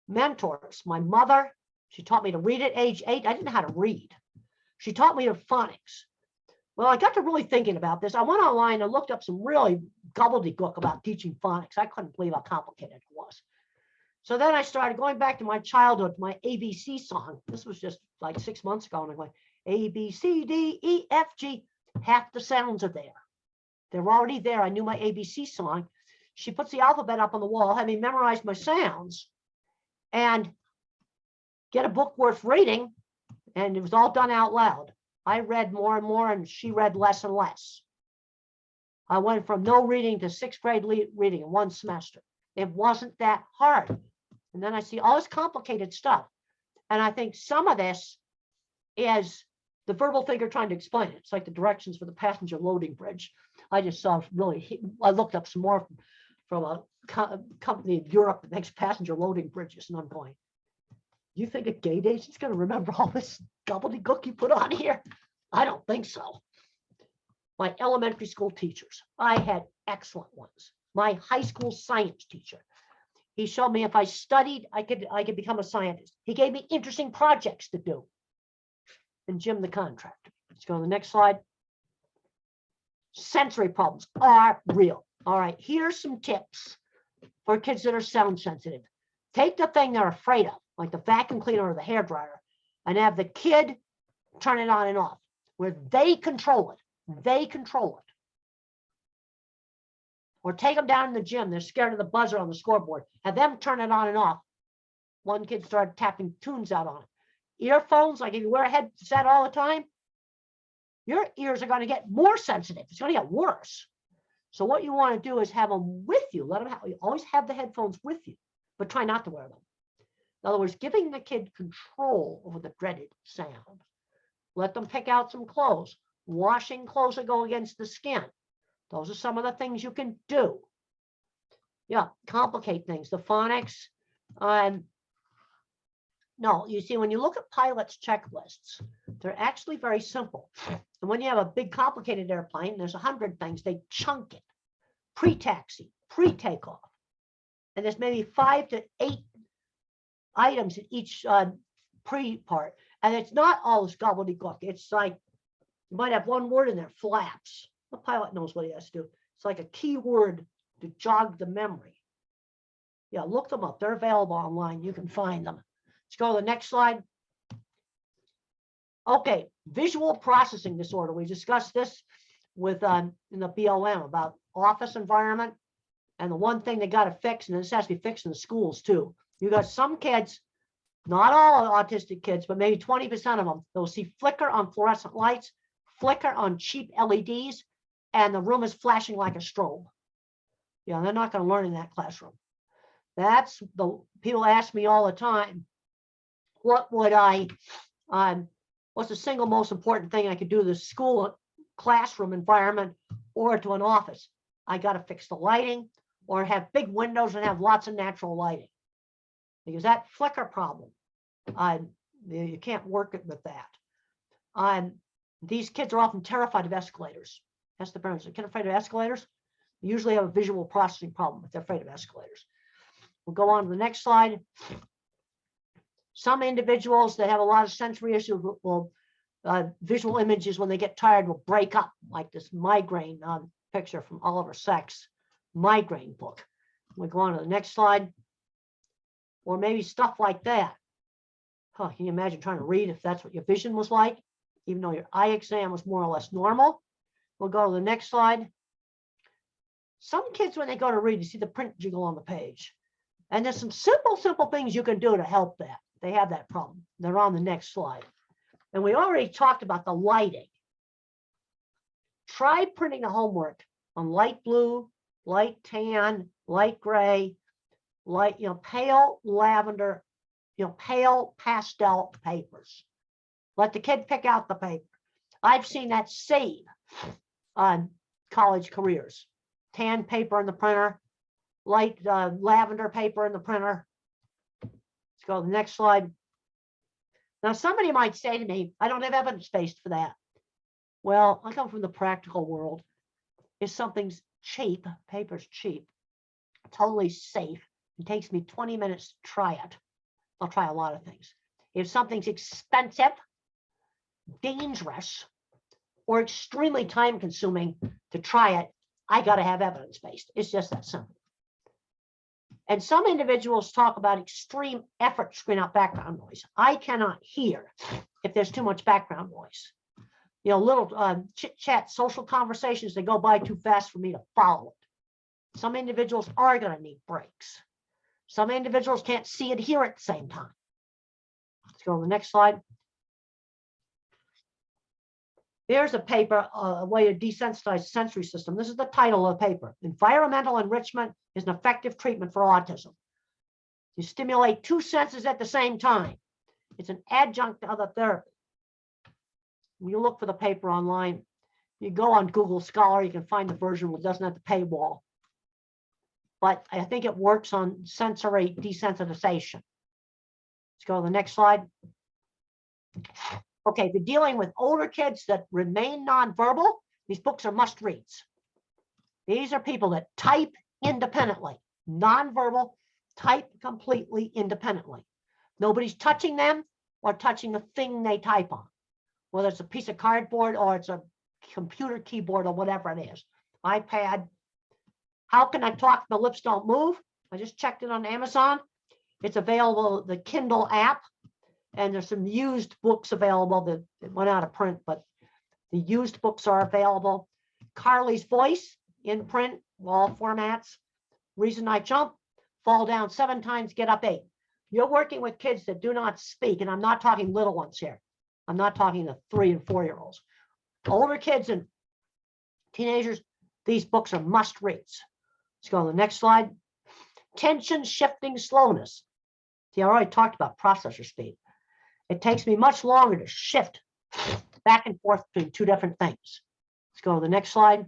Speaker 2: Mentors. My mother, she taught me to read at age 8. I didn't know how to read. She taught me phonics. Well, I got to really thinking about this. I went online and looked up some really gobbledygook about teaching phonics. I couldn't believe how complicated it was. So then I started going back to my childhood, my ABC song. This was just like 6 months ago. And I'm going, A, B, C, D, E, F, G. Half the sounds are there. They're already there. I knew my ABC song. She puts the alphabet up on the wall, had me memorize my sounds and get a book worth reading. And it was all done out loud. I read more and more, and she read less and less. I went from no reading to 6th grade reading in 1 semester. It wasn't that hard. And then I see all this complicated stuff. And I think some of this is the verbal figure trying to explain it. It's like the directions for the passenger loading bridge. I just saw really, I looked up some more from a company in Europe that makes passenger loading bridges. And I'm going, you think a gate agent's going to remember all this gobbledygook you put on here? I don't think so. My elementary school teachers, I had excellent ones. My high school science teacher, he showed me if I studied, I could become a scientist. He gave me interesting projects to do. And Jim the contractor. Let's go to the next slide. Sensory problems are real. All right, here's some tips for kids that are sound sensitive. Take the thing they're afraid of, like the vacuum cleaner or the hairdryer, and have the kid turn it on and off, where they control it. They control it. Or take them down in the gym. They're scared of the buzzer on the scoreboard. Have them turn it on and off. One kid started tapping tunes out on it. Earphones, like if you wear a headset all the time, your ears are going to get more sensitive. It's going to get worse. So what you want to do is have them with you. Let them have, you always have the headphones with you, but try not to wear them. In other words, giving the kid control over the dreaded sound. Let them pick out some clothes. Washing clothes that go against the skin. Those are some of the things you can do. Yeah, complicate things. The phonics. No, you see, when you look at pilots' checklists, they're actually very simple. And when you have a big complicated airplane, there's 100 things, they chunk it. Pre-taxi, pre-takeoff. And there's maybe 5 to 8 items in each pre-part. And it's not all this gobbledygook. It's like, you might have one word in there, flaps. The pilot knows what he has to do. It's like a key word to jog the memory. Yeah, look them up. They're available online. You can find them. Let's go to the next slide. Okay, visual processing disorder. We discussed this with in the BLM about office environment. And the one thing they got to fix, and this has to be fixed in the schools too. You got some kids, not all autistic kids, but maybe 20% of them, they'll see flicker on fluorescent lights, flicker on cheap LEDs, and the room is flashing like a strobe. Yeah, they're not going to learn in that classroom. That's the people ask me all the time, what would what's the single most important thing I could do to the school classroom environment or to an office? I got to fix the lighting or have big windows and have lots of natural lighting. Because that flicker problem, you can't work it with that. These kids are often terrified of escalators. Ask the parents, are kids afraid of escalators? They usually have a visual processing problem if they're afraid of escalators. We'll go on to the next slide. Some individuals that have a lot of sensory issues will visual images, when they get tired, will break up, like this migraine picture from Oliver Sacks' migraine book. We go on to the next slide. Or maybe stuff like that. Huh, can you imagine trying to read if that's what your vision was like, even though your eye exam was more or less normal? We'll go to the next slide. Some kids, when they go to read, you see the print jiggle on the page. And there's some simple things you can do to help that. They have that problem. They're on the next slide. And we already talked about the lighting. Try printing the homework on light blue, light tan, light gray, light, pale lavender, pale pastel papers. Let the kid pick out the paper. I've seen that save on college careers. Tan paper in the printer, light lavender paper in the printer. Let's go to the next slide. Now, somebody might say to me, I don't have evidence-based for that. Well, I come from the practical world. If something's cheap, paper's cheap, totally safe, it takes me 20 minutes to try it. I'll try a lot of things. If something's expensive, dangerous, or extremely time-consuming to try it, I got to have evidence-based. It's just that simple. And some individuals talk about extreme effort to screen out background noise. I cannot hear if there's too much background noise. Little chit-chat, social conversations, they go by too fast for me to follow it. Some individuals are going to need breaks. Some individuals can't see and hear at the same time. Let's go to the next slide. Here's a paper, a way to desensitize the sensory system. This is the title of the paper. Environmental enrichment is an effective treatment for autism. You stimulate two senses at the same time. It's an adjunct to other therapy. When you look for the paper online, you go on Google Scholar, you can find the version that doesn't have the paywall. But I think it works on sensory desensitization. Let's go to the next slide. Okay, if you're dealing with older kids that remain nonverbal, these books are must-reads. These are people that type independently, nonverbal, type completely independently. Nobody's touching them or touching the thing they type on, whether it's a piece of cardboard or it's a computer keyboard or whatever it is, iPad. How can I talk? The lips don't move. I just checked it on Amazon. It's available, the Kindle app. And there's some used books available that went out of print, but the used books are available. Carly's Voice in print, all formats. Reason I Jump, fall down 7 times, get up 8. You're working with kids that do not speak, and I'm not talking little ones here. I'm not talking the 3 and 4-year-olds. Older kids and teenagers, these books are must reads. Let's go to the next slide. Tension shifting slowness. See, I already talked about processor speed. It takes me much longer to shift back and forth between two different things. Let's go to the next slide.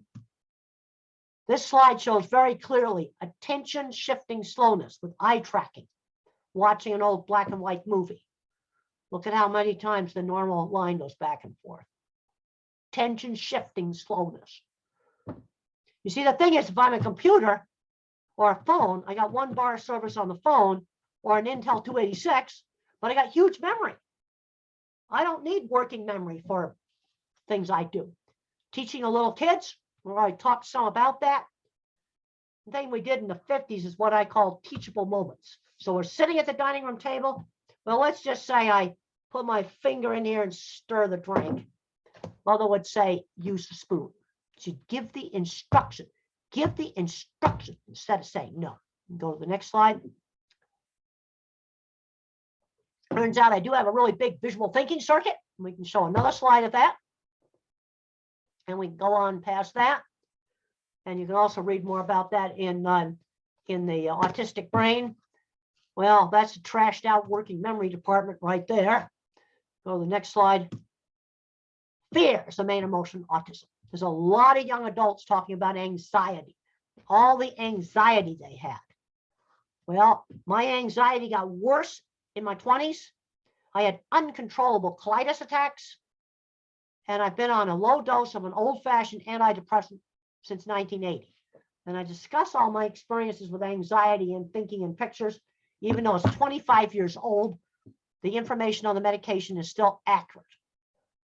Speaker 2: This slide shows very clearly attention shifting slowness with eye tracking, watching an old black and white movie. Look at how many times the normal line goes back and forth. Attention shifting slowness. You see, the thing is, if I'm a computer or a phone, I got 1 bar service on the phone or an Intel 286, but I got huge memory. I don't need working memory for things I do. Teaching the little kids, we already talked some about that. The thing we did in the 50s is what I call teachable moments. So we're sitting at the dining room table. Well, let's just say I put my finger in here and stir the drink. Mother would say, use the spoon. She'd give the instruction. Give the instruction instead of saying no. Go to the next slide. Turns out I do have a really big visual thinking circuit. We can show another slide of that. And we can go on past that. And you can also read more about that in the autistic brain. Well, that's a trashed out working memory department right there. Go to the next slide. Fear is the main emotion in autism. There's a lot of young adults talking about anxiety, all the anxiety they had. Well, my anxiety got worse in my 20s. I had uncontrollable colitis attacks, and I've been on a low dose of an old-fashioned antidepressant since 1980. And I discuss all my experiences with anxiety and thinking in pictures. Even though it's 25 years old, the information on the medication is still accurate.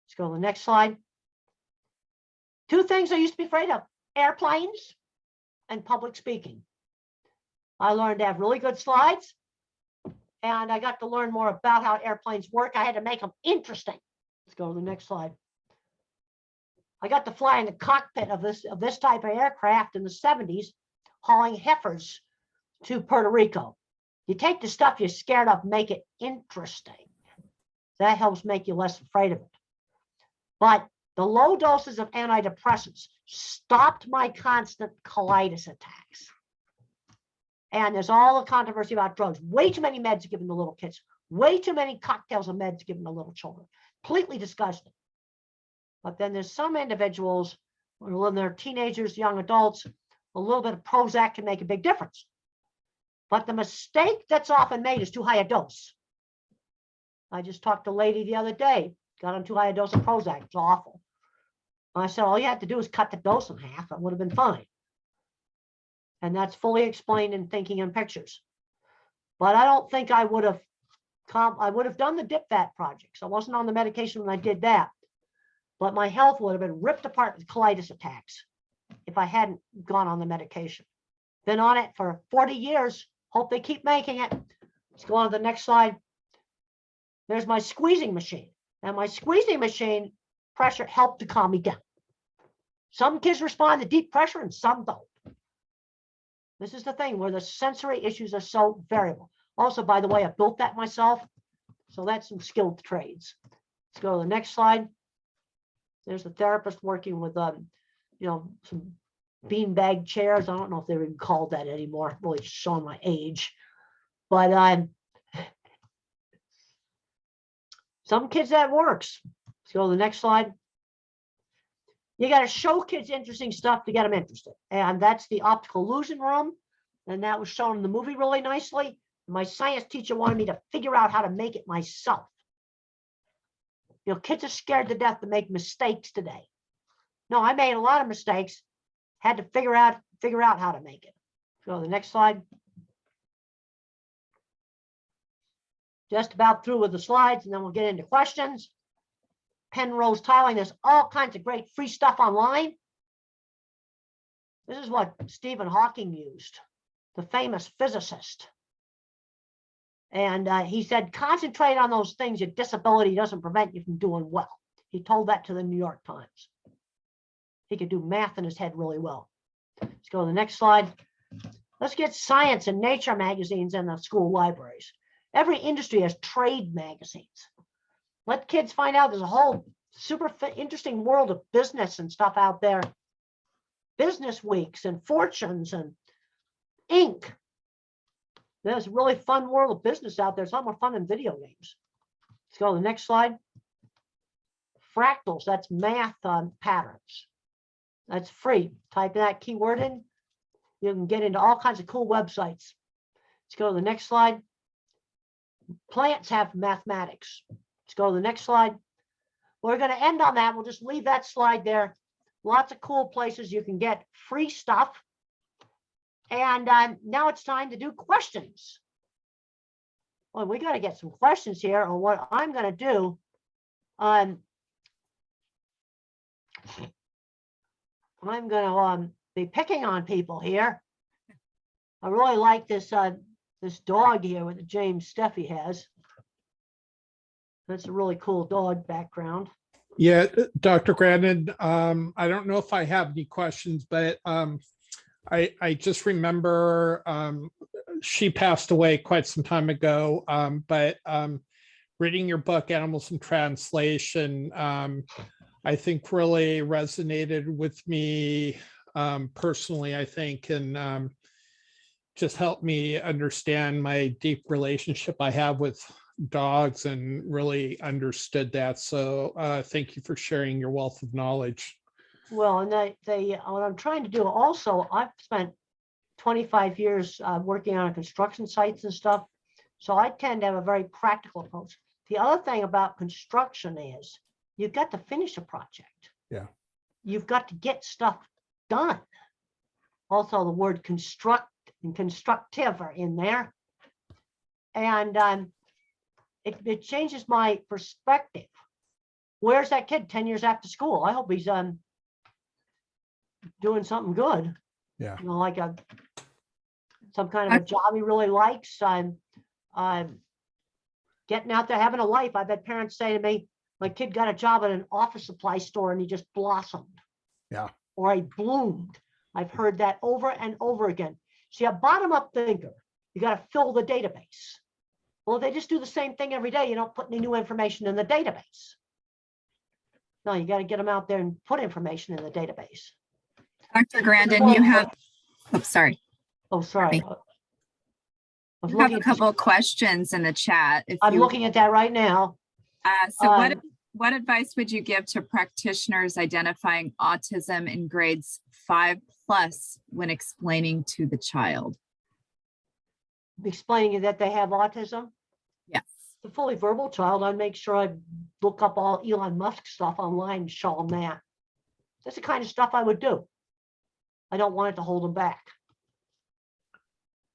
Speaker 2: Let's go to the next slide. 2 things I used to be afraid of: airplanes and public speaking. I learned to have really good slides, and I got to learn more about how airplanes work. I had to make them interesting. Let's go to the next slide. I got to fly in the cockpit of this type of aircraft in the 70s, hauling heifers to Puerto Rico. You take the stuff you're scared of, make it interesting. That helps make you less afraid of it. But the low doses of antidepressants stopped my constant colitis attacks. And there's all the controversy about drugs. Way too many meds given to little kids. Way too many cocktails of meds given to little children. Completely disgusting. But then there's some individuals, when they're teenagers, young adults, a little bit of Prozac can make a big difference. But the mistake that's often made is too high a dose. I just talked to a lady the other day, got on too high a dose of Prozac. It's awful. I said, all you have to do is cut the dose in half. It would have been fine. And that's fully explained in Thinking in Pictures. But I don't think I would have done the DipFat projects. I wasn't on the medication when I did that. But my health would have been ripped apart with colitis attacks if I hadn't gone on the medication. Been on it for 40 years. Hope they keep making it. Let's go on to the next slide. There's my squeezing machine. And my squeezing machine pressure helped to calm me down. Some kids respond to deep pressure and some don't. This is the thing where the sensory issues are so variable. Also, by the way, I built that myself. So that's some skilled trades. Let's go to the next slide. There's a therapist working with, some beanbag chairs. I don't know if they're even called that anymore. Really showing my age. But some kids that works. Let's go to the next slide. You got to show kids interesting stuff to get them interested. And that's the optical illusion room. And that was shown in the movie really nicely. My science teacher wanted me to figure out how to make it myself. You know, kids are scared to death to make mistakes today. No, I made a lot of mistakes. Had to figure out how to make it. Go to the next slide. Just about through with the slides, and then we'll get into questions. Penrose tiling. There's all kinds of great free stuff online. This is what Stephen Hawking used, the famous physicist. And he said, concentrate on those things. Your disability doesn't prevent you from doing well. He told that to the New York Times. He could do math in his head really well. Let's go to the next slide. Let's get science and nature magazines in the school libraries. Every industry has trade magazines. Let kids find out there's a whole super interesting world of business and stuff out there. Business weeks and fortunes and Inc. There's a really fun world of business out there. It's a lot more fun than video games. Let's go to the next slide. Fractals, that's math patterns. That's free. Type that keyword in. You can get into all kinds of cool websites. Let's go to the next slide. Plants have mathematics. Let's go to the next slide. We're going to end on that. We'll just leave that slide there. Lots of cool places you can get free stuff. And now it's time to do questions. Well, we got to get some questions here on what I'm going to do. I'm going to be picking on people here. I really like this this dog here with the James Steffi has. That's a really cool dog background.
Speaker 5: Yeah, Dr. Grandin, I don't know if I have any questions, but I just remember she passed away quite some time ago, but reading your book, Animals in Translation, I think really resonated with me personally, I think, and just helped me understand my deep relationship I have with dogs and really understood that. So thank you for sharing your wealth of knowledge.
Speaker 2: Well, and what I'm trying to do also, I've spent 25 years working on construction sites and stuff. So I tend to have a very practical approach. The other thing about construction is you've got to finish a project.
Speaker 5: Yeah.
Speaker 2: You've got to get stuff done. Also, the word construct and constructive are in there. And it changes my perspective. Where's that kid 10 years after school? I hope he's doing something good.
Speaker 5: Yeah.
Speaker 2: You know, like some kind of a job he really likes. Getting out there, having a life. I've had parents say to me, my kid got a job at an office supply store and he just blossomed.
Speaker 5: Yeah.
Speaker 2: Or he bloomed. I've heard that over and over again. See, a bottom-up thinker, you got to fill the database. Well, if they just do the same thing every day, you don't put any new information in the database. No, you got to get them out there and put information in the database.
Speaker 1: Dr. Grandin, you have, oh, sorry.
Speaker 2: Oh, sorry.
Speaker 1: You have a couple of questions in the chat.
Speaker 2: I'm looking at that right now.
Speaker 1: So what advice would you give to practitioners identifying autism in grades 5+ when explaining to the child?
Speaker 2: Explaining that they have autism?
Speaker 1: Yes.
Speaker 2: The fully verbal child, I'd make sure I look up all Elon Musk stuff online and show them that. That's the kind of stuff I would do. I don't want it to hold them back.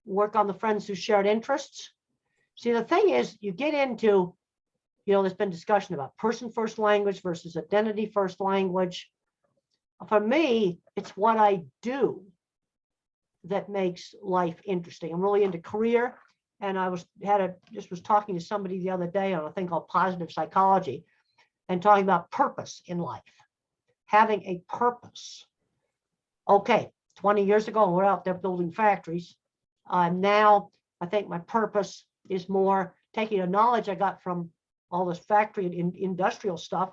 Speaker 2: Work on the friends who shared interests. See, the thing is, you get into, you know, there's been discussion about person first language versus identity first language. For me, it's what I do that makes life interesting. I'm really into career, and I was talking to somebody the other day on a thing called positive psychology, and talking about purpose in life, having a purpose. Okay, 20 years ago, we're out there building factories. Now, I think my purpose is more taking the knowledge I got from all this factory and industrial stuff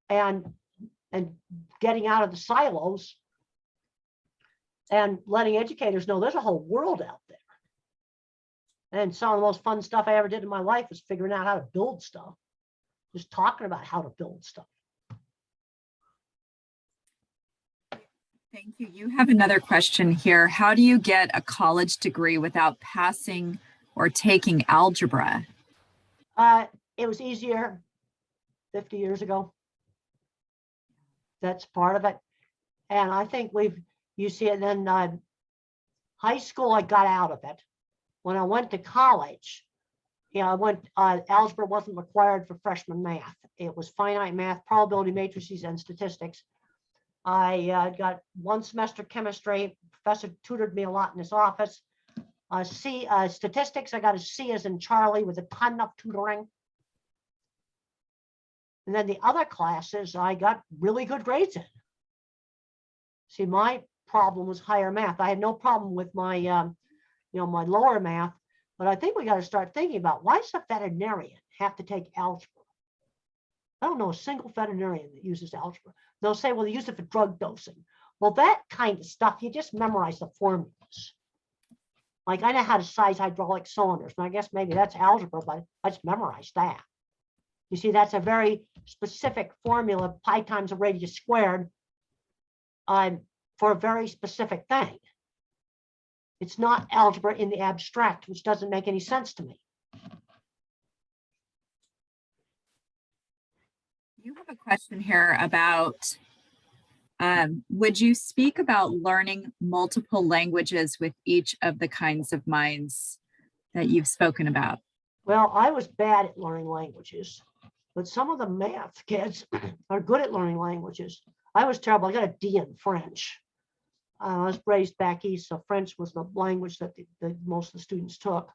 Speaker 2: and getting out of the silos and letting educators know there's a whole world out there. And some of the most fun stuff I ever did in my life was figuring out how to build stuff, just talking about how to build stuff.
Speaker 1: Thank you. You have another question here. How do you get a college degree without passing or taking algebra?
Speaker 2: It was easier 50 years ago. That's part of it. And I think you see it then high school, I got out of it. When I went to college, you know, algebra wasn't required for freshman math. It was finite math, probability matrices, and statistics. I got one semester chemistry. Professor tutored me a lot in his office. Statistics, I got a C as in Charlie with a ton of tutoring. And then the other classes, I got really good grades in. See, my problem was higher math. I had no problem with my, my lower math, but I think we got to start thinking about, why does a veterinarian have to take algebra? I don't know a single veterinarian that uses algebra. They'll say, well, they use it for drug dosing. Well, that kind of stuff, you just memorize the formulas. Like, I know how to size hydraulic cylinders, and I guess maybe that's algebra, but I just memorized that. You see, that's a very specific formula, pi times a radius squared, for a very specific thing. It's not algebra in the abstract, which doesn't make any sense to me.
Speaker 1: You have a question here about, would you speak about learning multiple languages with each of the kinds of minds that you've spoken about?
Speaker 2: Well, I was bad at learning languages, but some of the math kids are good at learning languages. I was terrible. I got a D in French. I was raised back east, so French was the language that most of the students took.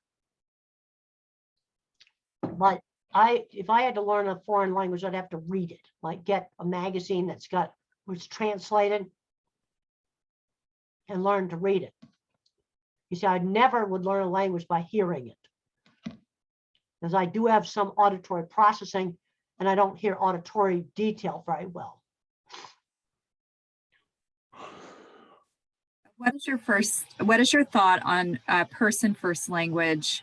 Speaker 2: But if I had to learn a foreign language, I'd have to read it, like get a magazine was translated and learn to read it. You see, I never would learn a language by hearing it, because I do have some auditory processing, and I don't hear auditory detail very well.
Speaker 1: What is your thought on person first language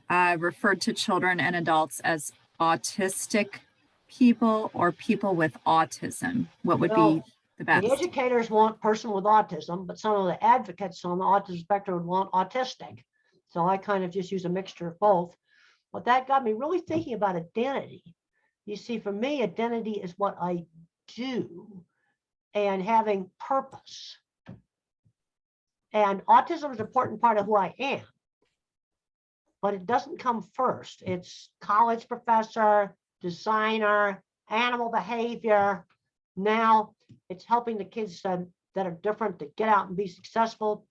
Speaker 1: referred to children and adults as autistic people or people with autism? What would be the best?
Speaker 2: The educators want person with autism, but some of the advocates on the autism spectrum would want autistic. So I kind of just use a mixture of both. But that got me really thinking about identity. You see, for me, identity is what I do, and having purpose And autism is an important part of who I am. But it doesn't come first. It's college professor, designer, animal behavior. Now it's helping the kids that are different to get out and be successful,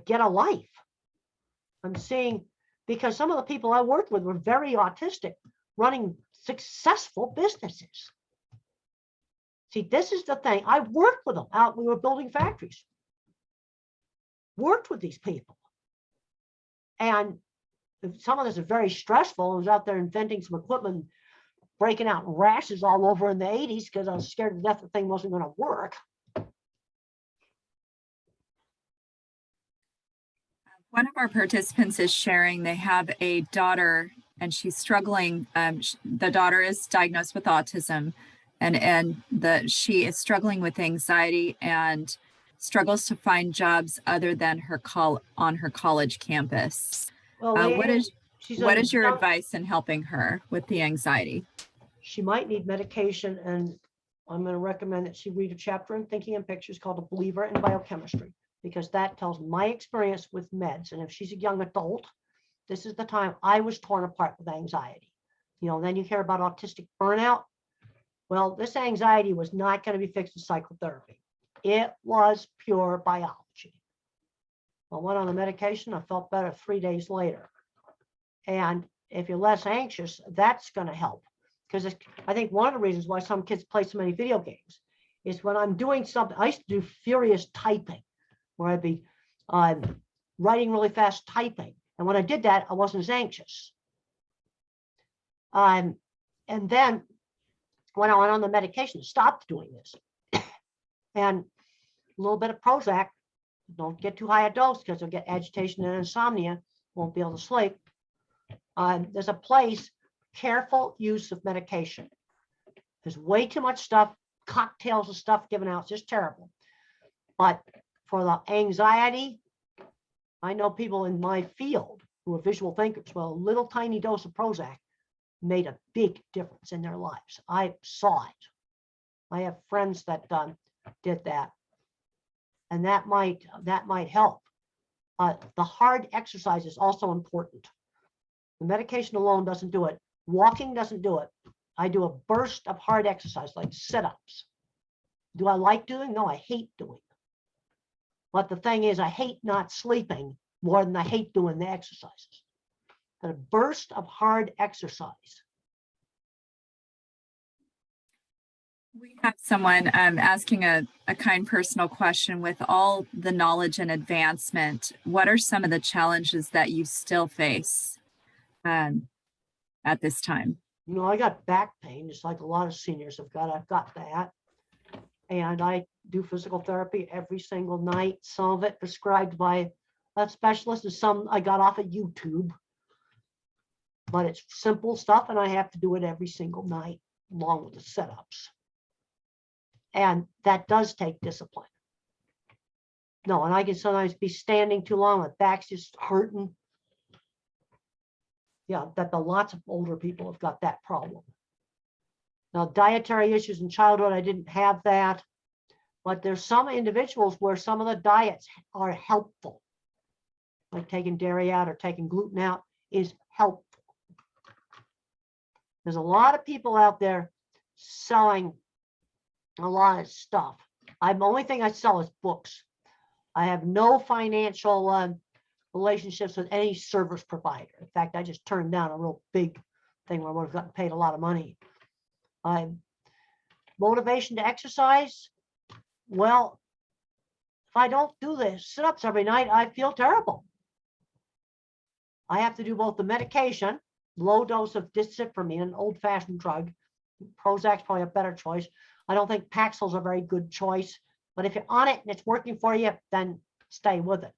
Speaker 2: get a life. I'm seeing, because some of the people I worked with were very autistic, running successful businesses. See, this is the thing. I worked with them out. We were building factories. Worked with these people. And some of this is very stressful. I was out there inventing some equipment, breaking out rashes all over in the 80s because I was scared to death the thing wasn't going to work.
Speaker 1: One of our participants is sharing they have a daughter and she's struggling. The daughter is diagnosed with autism and she is struggling with anxiety and struggles to find jobs other than on her college campus.
Speaker 2: Well,
Speaker 1: What is your advice in helping her with the anxiety?
Speaker 2: She might need medication, and I'm going to recommend that she read a chapter in Thinking in Pictures called A Believer in Biochemistry, because that tells my experience with meds. And if she's a young adult, this is the time I was torn apart with anxiety. You know, then you hear about autistic burnout. Well, this anxiety was not going to be fixed with psychotherapy. It was pure biology. I went on the medication. I felt better 3 days later. And if you're less anxious, that's going to help. Because I think one of the reasons why some kids play so many video games is when I'm doing something. I used to do furious typing, where I'd be writing really fast typing. And when I did that, I wasn't as anxious. And then when I went on the medication, stopped doing this. And a little bit of Prozac. Don't get too high a dose because you'll get agitation and insomnia. Won't be able to sleep. There's a place, careful use of medication. There's way too much stuff, cocktails of stuff given out. It's just terrible. But for the anxiety, I know people in my field who are visual thinkers. Well, a little tiny dose of Prozac made a big difference in their lives. I saw it. I have friends that did that. And that might help. The hard exercise is also important. The medication alone doesn't do it. Walking doesn't do it. I do a burst of hard exercise like sit-ups. Do I like doing? No, I hate doing. But the thing is, I hate not sleeping more than I hate doing the exercises. But a burst of hard exercise.
Speaker 1: We have someone asking a kind personal question. With all the knowledge and advancement, what are some of the challenges that you still face at this time?
Speaker 2: You know, I got back pain, just like a lot of seniors have got. I've got that. And I do physical therapy every single night. Some of it prescribed by a specialist, and some I got off of YouTube. But it's simple stuff, and I have to do it every single night, along with the setups. And that does take discipline. No, and I can sometimes be standing too long, my back's just hurting. Yeah, lots of older people have got that problem. Now, dietary issues in childhood, I didn't have that. But there's some individuals where some of the diets are helpful. Like taking dairy out or taking gluten out is helpful. There's a lot of people out there selling a lot of stuff. The only thing I sell is books. I have no financial relationships with any service provider. In fact, I just turned down a real big thing where I would have gotten paid a lot of money. Motivation to exercise. Well, if I don't do the sit-ups every night, I feel terrible. I have to do both the medication, low dose of discipramine, an old-fashioned drug. Prozac's probably a better choice. I don't think Paxil's a very good choice, but if you're on it and it's working for you, then stay with it.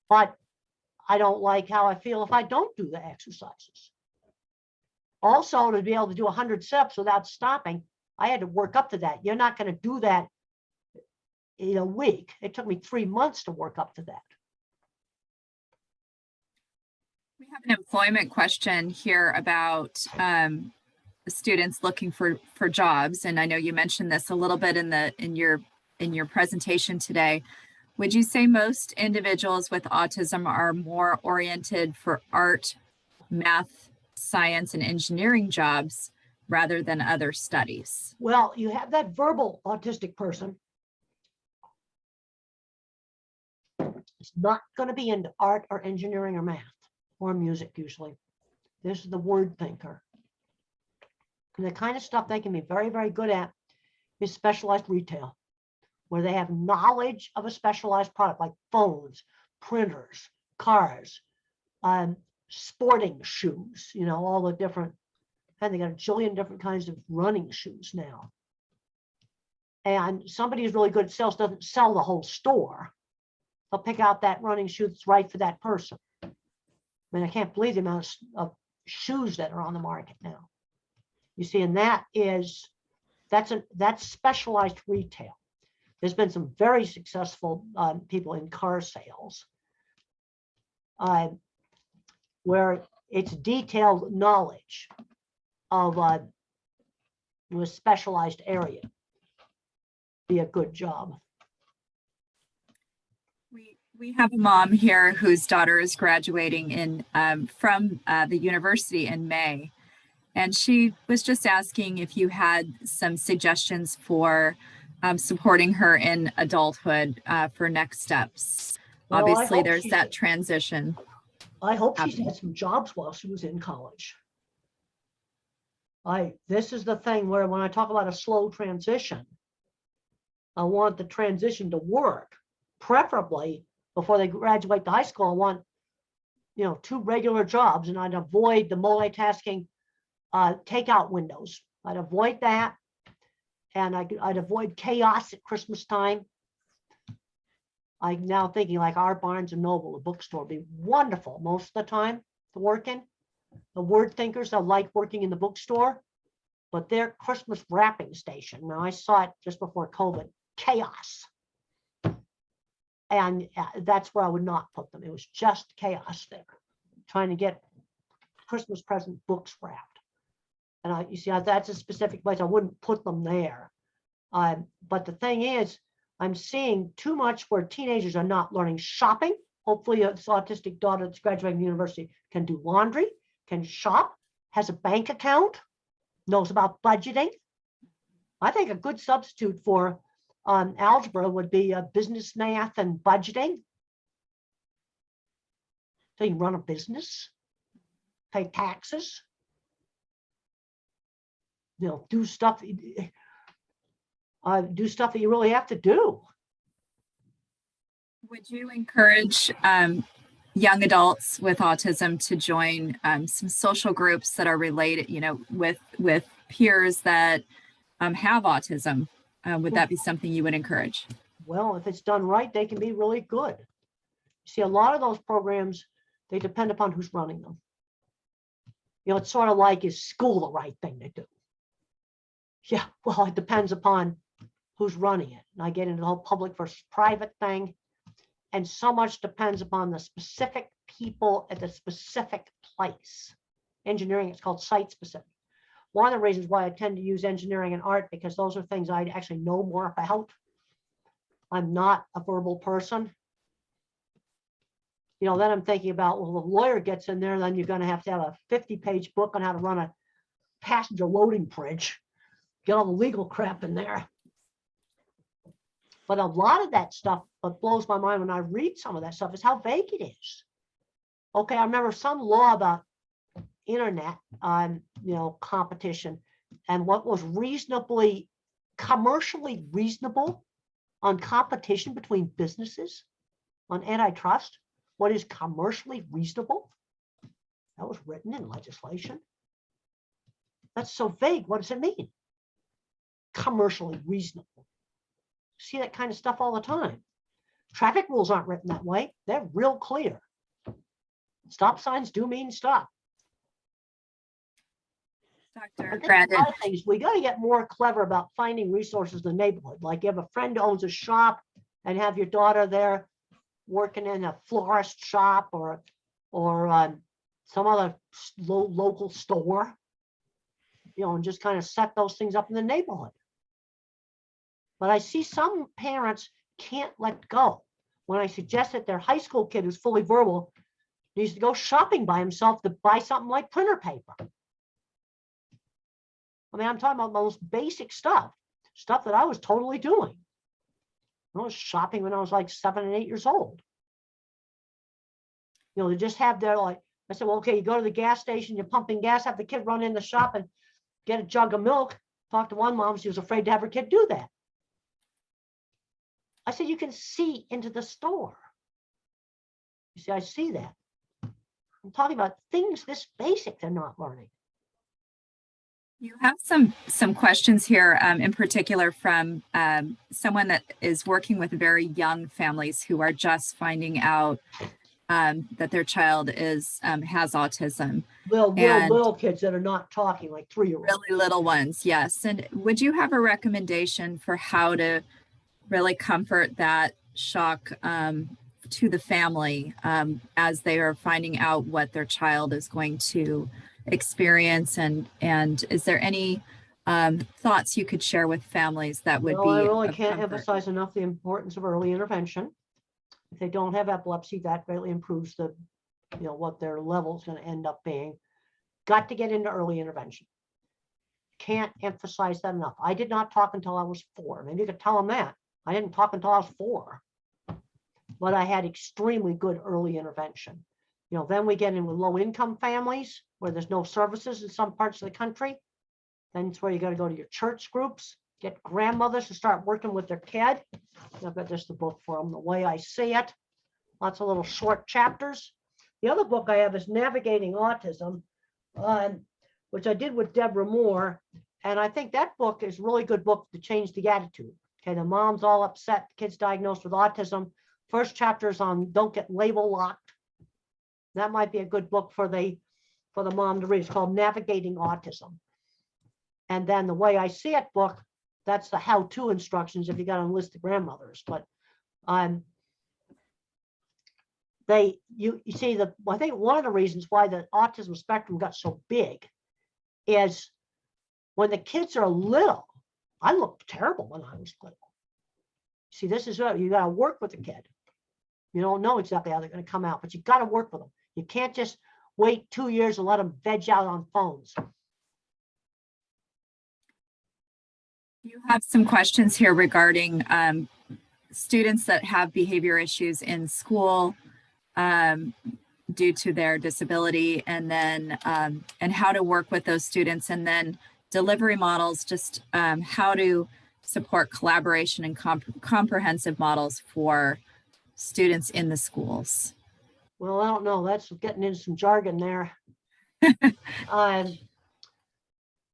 Speaker 2: But I don't like how I feel if I don't do the exercises. Also, to be able to do 100 sit-ups without stopping, I had to work up to that. You're not going to do that in a week. It took me 3 months to work up to that.
Speaker 1: We have an employment question here about students looking for jobs, and I know you mentioned this a little bit in your in your presentation today. Would you say most individuals with autism are more oriented for art, math, science, and engineering jobs rather than other studies?
Speaker 2: Well, you have that verbal autistic person. It's not going to be into art or engineering or math or music usually. This is the word thinker. And the kind of stuff they can be very, very good at is specialized retail, where they have knowledge of a specialized product like phones, printers, cars, sporting shoes, you know, all the different, and they got a jillion different kinds of running shoes now. And somebody who's really good at sales doesn't sell the whole store. They'll pick out that running shoe that's right for that person. I mean, I can't believe the amount of shoes that are on the market now. You see, and that's specialized retail. There's been some very successful people in car sales where it's detailed knowledge of a specialized area. Be a good job.
Speaker 1: We have a mom here whose daughter is graduating from the university in May. And she was just asking if you had some suggestions for supporting her in adulthood for next steps.
Speaker 2: Well,
Speaker 1: Obviously, there's that transition.
Speaker 2: I hope she's had some jobs while she was in college. This is the thing where when I talk about a slow transition, I want the transition to work, preferably before they graduate to high school. I want, 2 regular jobs, and I'd avoid the multitasking takeout windows. I'd avoid that, and I'd avoid chaos at Christmas time. I'm now thinking like our Barnes and Noble, the bookstore, would be wonderful most of the time to work in. The word thinkers, I like working in the bookstore, but their Christmas wrapping station. Now I saw it just before COVID, chaos. And that's where I would not put them. It was just chaos there, trying to get Christmas present books wrapped. And you see, that's a specific place. I wouldn't put them there. But the thing is, I'm seeing too much where teenagers are not learning shopping. Hopefully, this autistic daughter that's graduating from university can do laundry, can shop, has a bank account, knows about budgeting. I think a good substitute for algebra would be business math and budgeting. So you run a business, pay taxes, do stuff that you really have to do.
Speaker 1: Would you encourage young adults with autism to join some social groups that are related, with peers that have autism? Would that be something you would encourage?
Speaker 2: Well, if it's done right, they can be really good. See, a lot of those programs, they depend upon who's running them. It's sort of like, is school the right thing to do? Yeah, well, it depends upon who's running it. And I get into the whole public versus private thing. And so much depends upon the specific people at the specific place. Engineering, it's called site specific. One of the reasons why I tend to use engineering and art, because those are things I actually know more about. I'm not a verbal person. Then I'm thinking about, well, the lawyer gets in there, then you're going to have a 50-page book on how to run a passenger loading bridge. Get all the legal crap in there. But a lot of that stuff, what blows my mind when I read some of that stuff is how vague it is. Okay, I remember some law about internet, competition, and what was commercially reasonable on competition between businesses, on antitrust. What is commercially reasonable? That was written in legislation. That's so vague. What does it mean? Commercially reasonable. See that kind of stuff all the time. Traffic rules aren't written that way. They're real clear. Stop signs do mean stop.
Speaker 1: Dr. Grandin.
Speaker 2: We got to get more clever about finding resources in the neighborhood. Like you have a friend who owns a shop and have your daughter there working in a florist shop or some other local store, and just kind of set those things up in the neighborhood. But I see some parents can't let go. When I suggest that their high school kid who's fully verbal needs to go shopping by himself to buy something like printer paper. I mean, I'm talking about the most basic stuff that I was totally doing. I was shopping when I was like 7 and 8 years old. You know, they just have their like, I said, well, okay, you go to the gas station, you're pumping gas, have the kid run in the shop and get a jug of milk. Talked to one mom, she was afraid to have her kid do that. I said, you can see into the store. You see, I see that. I'm talking about things this basic they're not learning.
Speaker 1: You have some questions here, in particular from someone that is working with very young families who are just finding out that their child has autism.
Speaker 2: Little kids that are not talking, like 3-year-olds.
Speaker 1: Really little ones, yes. And would you have a recommendation for how to really comfort that shock to the family as they are finding out what their child is going to experience? And is there any thoughts you could share with families that would be?
Speaker 2: I really can't
Speaker 1: comfort?
Speaker 2: emphasize enough the importance of early intervention. If they don't have epilepsy, that greatly improves the, you know, what their level is going to end up being. Got to get into early intervention. Can't emphasize that enough. I did not talk until I was 4. Maybe you could tell them that. I didn't talk until I was 4, but I had extremely good early intervention. You know, then we get in with low income families where there's no services in some parts of the country. Then it's where you got to go to your church groups, get grandmothers to start working with their kid. I've got just the book for them, The Way I See It. Lots of little short chapters. The other book I have is Navigating Autism, which I did with Deborah Moore. And I think that book is a really good book to change the attitude. Okay, the mom's all upset, the kid's diagnosed with autism. First chapter is on don't get label locked. That might be a good book for the mom to read. It's called Navigating Autism. And then The Way I See It book, that's the how-to instructions if you got to enlist the grandmothers. But you see, I think one of the reasons why the autism spectrum got so big is when the kids are little. I looked terrible when I was little. See, this is what you got to work with the kid. You don't know exactly how they're going to come out, but you got to work with them. You can't just wait 2 years and let them veg out on phones.
Speaker 1: You have some questions here regarding students that have behavior issues in school due to their disability, and then and how to work with those students, and then delivery models, just how to support collaboration and comprehensive models for students in the schools.
Speaker 2: Well, I don't know. That's getting into some jargon there. The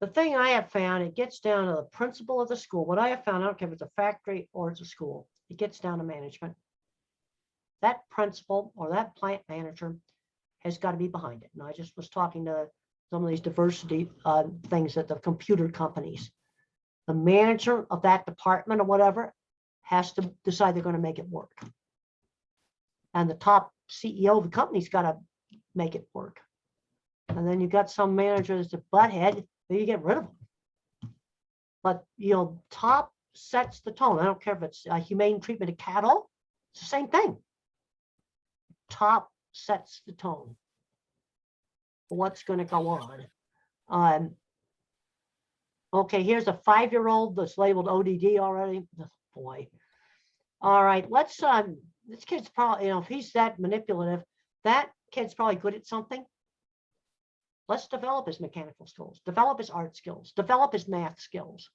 Speaker 2: thing I have found, it gets down to the principal of the school. What I have found, I don't care if it's a factory or it's a school, it gets down to management. That principal or that plant manager has got to be behind it. And I just was talking to some of these diversity things at the computer companies. The manager of that department or whatever has to decide they're going to make it work. And the top CEO of the company's got to make it work. And then you've got some managers that butthead, then you get rid of them. But, you know, top sets the tone. I don't care if it's humane treatment of cattle. It's the same thing. Top sets the tone for what's going to go on. Okay, here's a 5-year-old that's labeled ODD already. Oh, boy. All right, let's this kid's probably, you know, if he's that manipulative, that kid's probably good at something. Let's develop his mechanical skills, develop his art skills, develop his math skills,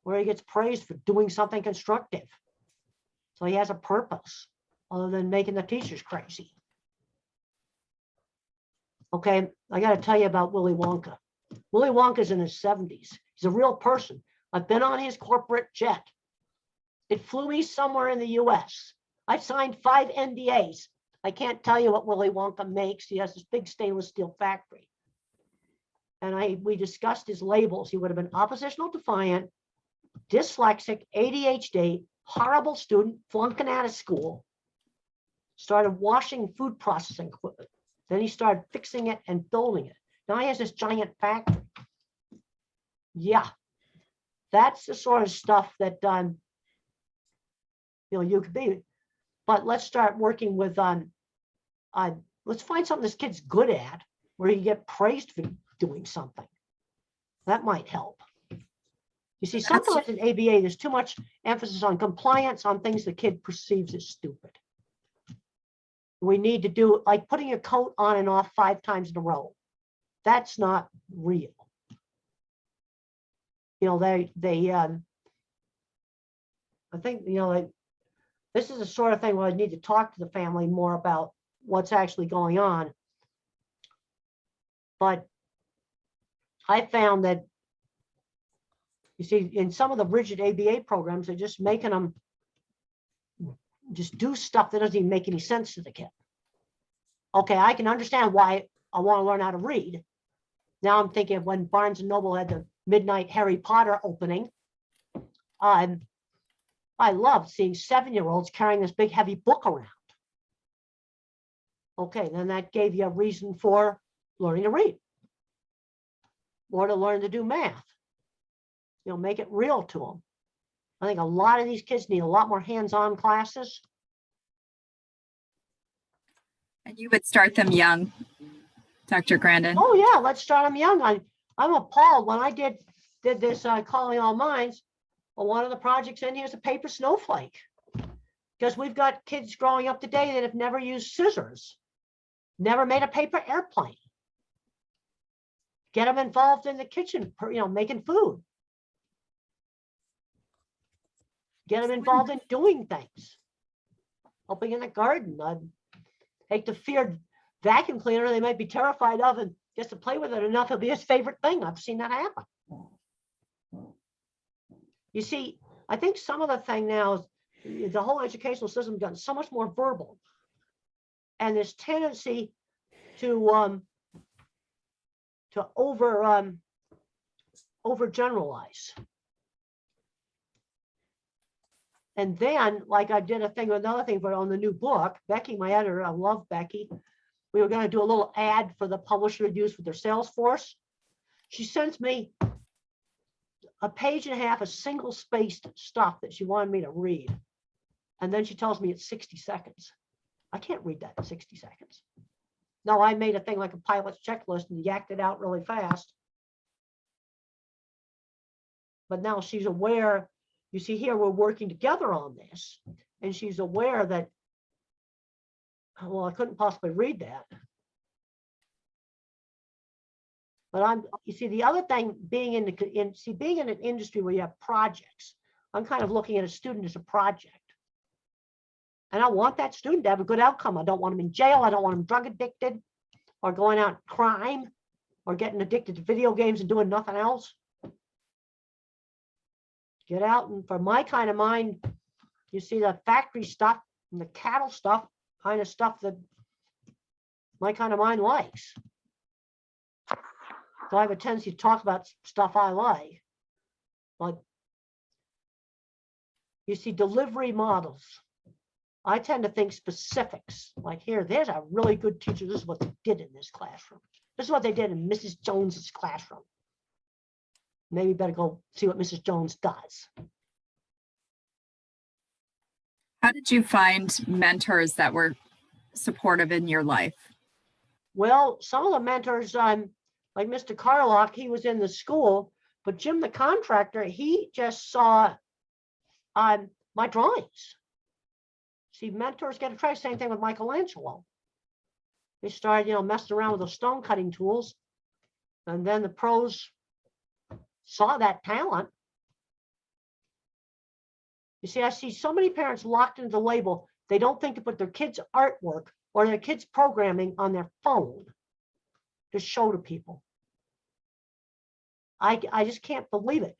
Speaker 2: where he gets praised for doing something constructive. So he has a purpose other than making the teachers crazy. Okay, I got to tell you about Willy Wonka. Willy Wonka's in his 70s. He's a real person. I've been on his corporate jet. It flew me somewhere in the US. I've signed 5 NDAs. I can't tell you what Willy Wonka makes. He has this big stainless steel factory. And we discussed his labels. He would have been oppositional defiant, dyslexic, ADHD, horrible student, flunking out of school, started washing food processing equipment. Then he started fixing it and building it. Now he has this giant factory. Yeah. That's the sort of stuff that you could be. But let's start working with let's find something this kid's good at, where you get praised for doing something. That might help. You see, sometimes in ABA, there's too much emphasis on compliance on things the kid perceives as stupid. We need to do, like putting your coat on and off 5 times in a row. That's not real. I think, this is the sort of thing where I need to talk to the family more about what's actually going on. But I found that, you see, in some of the rigid ABA programs, they're just making them just do stuff that doesn't even make any sense to the kid. Okay, I can understand why I want to learn how to read. Now I'm thinking of when Barnes & Noble had the midnight Harry Potter opening. I loved seeing 7-year-olds carrying this big heavy book around. Okay, then that gave you a reason for learning to read or to learn to do math. Make it real to them. I think a lot of these kids need a lot more hands-on classes.
Speaker 1: And you would start them young, Dr. Grandin.
Speaker 2: Oh yeah, let's start them young. I'm appalled when I did this Calling All Minds. Well, one of the projects in here is a paper snowflake, because we've got kids growing up today that have never used scissors, never made a paper airplane. Get them involved in the kitchen, making food. Get them involved in doing things, helping in the garden. Take the feared vacuum cleaner they might be terrified of, and just to play with it enough, it'll be his favorite thing. I've seen that happen. You see, I think some of the thing now is the whole educational system has gotten so much more verbal, and this tendency to overgeneralize. And then, like I did another thing on the new book, Becky, my editor, I love Becky. We were going to do a little ad for the publisher to use with their Salesforce. She sends me a page and a half of single-spaced stuff that she wanted me to read. And then she tells me it's 60 seconds. I can't read that in 60 seconds. No, I made a thing like a pilot's checklist and yacked it out really fast. But now she's aware. You see here, we're working together on this, and she's aware that, well, I couldn't possibly read that. But you see, the other thing, being in an industry where you have projects, I'm kind of looking at a student as a project. And I want that student to have a good outcome. I don't want them in jail. I don't want them drug addicted or going out crime or getting addicted to video games and doing nothing else. Get out, and for my kind of mind, you see the factory stuff and the cattle stuff, kind of stuff that my kind of mind likes. So I have a tendency to talk about stuff I like. But you see, delivery models. I tend to think specifics. Like here, there's a really good teacher. This is what they did in this classroom. This is what they did in Mrs. Jones's classroom. Maybe better go see what Mrs. Jones does.
Speaker 1: How did you find mentors that were supportive in your life?
Speaker 2: Well, some of the mentors, like Mr. Carlock, he was in the school, but Jim the contractor, he just saw my drawings. See, mentors get to try. Same thing with Michelangelo. They started, messing around with those stone cutting tools, and then the pros saw that talent. You see, I see so many parents locked into the label. They don't think to put their kids' artwork or their kids' programming on their phone to show to people. I just can't believe it.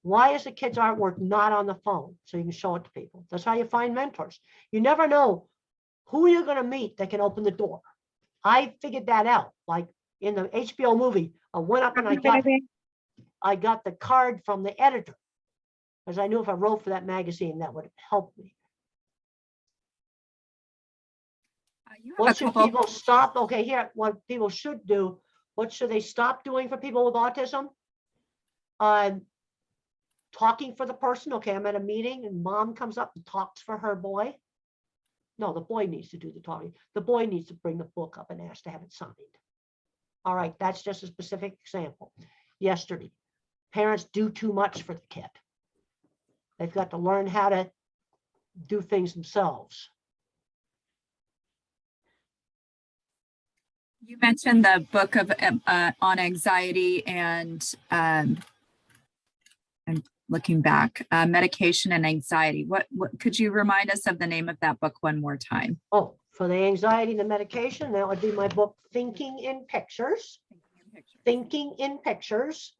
Speaker 2: Why is the kids' artwork not on the phone so you can show it to people? That's how you find mentors. You never know who you're going to meet that can open the door. I figured that out. Like in the HBO movie, I went up and I got the card from the editor, because I knew if I wrote for that magazine, that would help me. What should people stop? Okay, here, what people should do. What should they stop doing for people with autism? talking for the person. Okay, I'm at a meeting and mom comes up and talks for her boy. No, the boy needs to do the talking. The boy needs to bring the book up and ask to have it signed. All right, that's just a specific example. Yesterday, parents do too much for the kid. They've got to learn how to do things themselves.
Speaker 1: You mentioned the book of on anxiety and looking back, medication and anxiety. What could you remind us of the name of that book one more time?
Speaker 2: Oh, for the anxiety and the medication, that would be my book, Thinking in Pictures. Thinking in Pictures,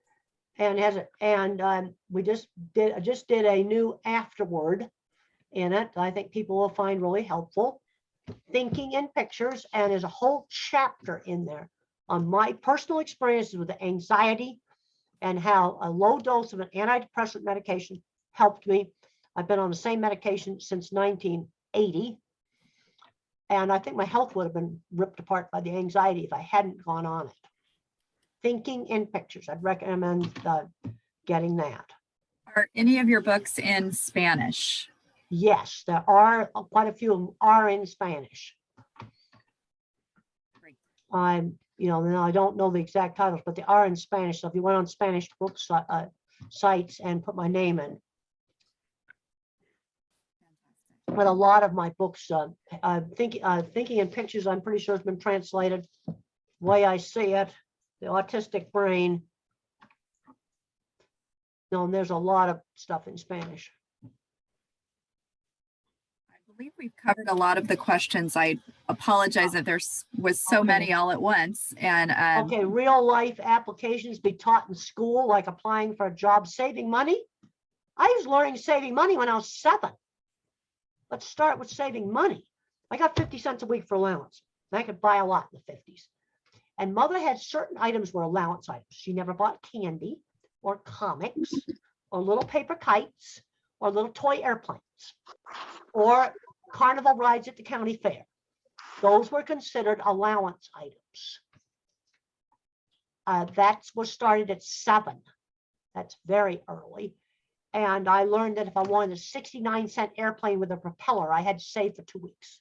Speaker 2: and has it, and I just did a new afterword in it. I think people will find really helpful. Thinking in Pictures, and there's a whole chapter in there on my personal experiences with the anxiety and how a low dose of an antidepressant medication helped me. I've been on the same medication since 1980. And I think my health would have been ripped apart by the anxiety if I hadn't gone on it. Thinking in Pictures. I'd recommend getting that.
Speaker 1: Are any of your books in Spanish?
Speaker 2: Yes, there are quite a few of them are in Spanish.
Speaker 1: Great.
Speaker 2: Now I don't know the exact titles, but they are in Spanish. So if you went on Spanish book sites and put my name in, but a lot of my books, Thinking in Pictures, I'm pretty sure it's been translated. The Way I See It, The Autistic Brain. No, and there's a lot of stuff in Spanish.
Speaker 1: I believe we've covered a lot of the questions. I apologize that there was so many all at once. And
Speaker 2: Okay, real life applications be taught in school, like applying for a job, saving money. I was learning saving money when I was 7. Let's start with saving money. I got 50 cents a week for allowance. I could buy a lot in the 50s. And mother had certain items were allowance items. She never bought candy or comics or little paper kites or little toy airplanes or carnival rides at the county fair. Those were considered allowance items. That was started at 7. That's very early. And I learned that if I wanted a 69-cent airplane with a propeller, I had to save for 2 weeks.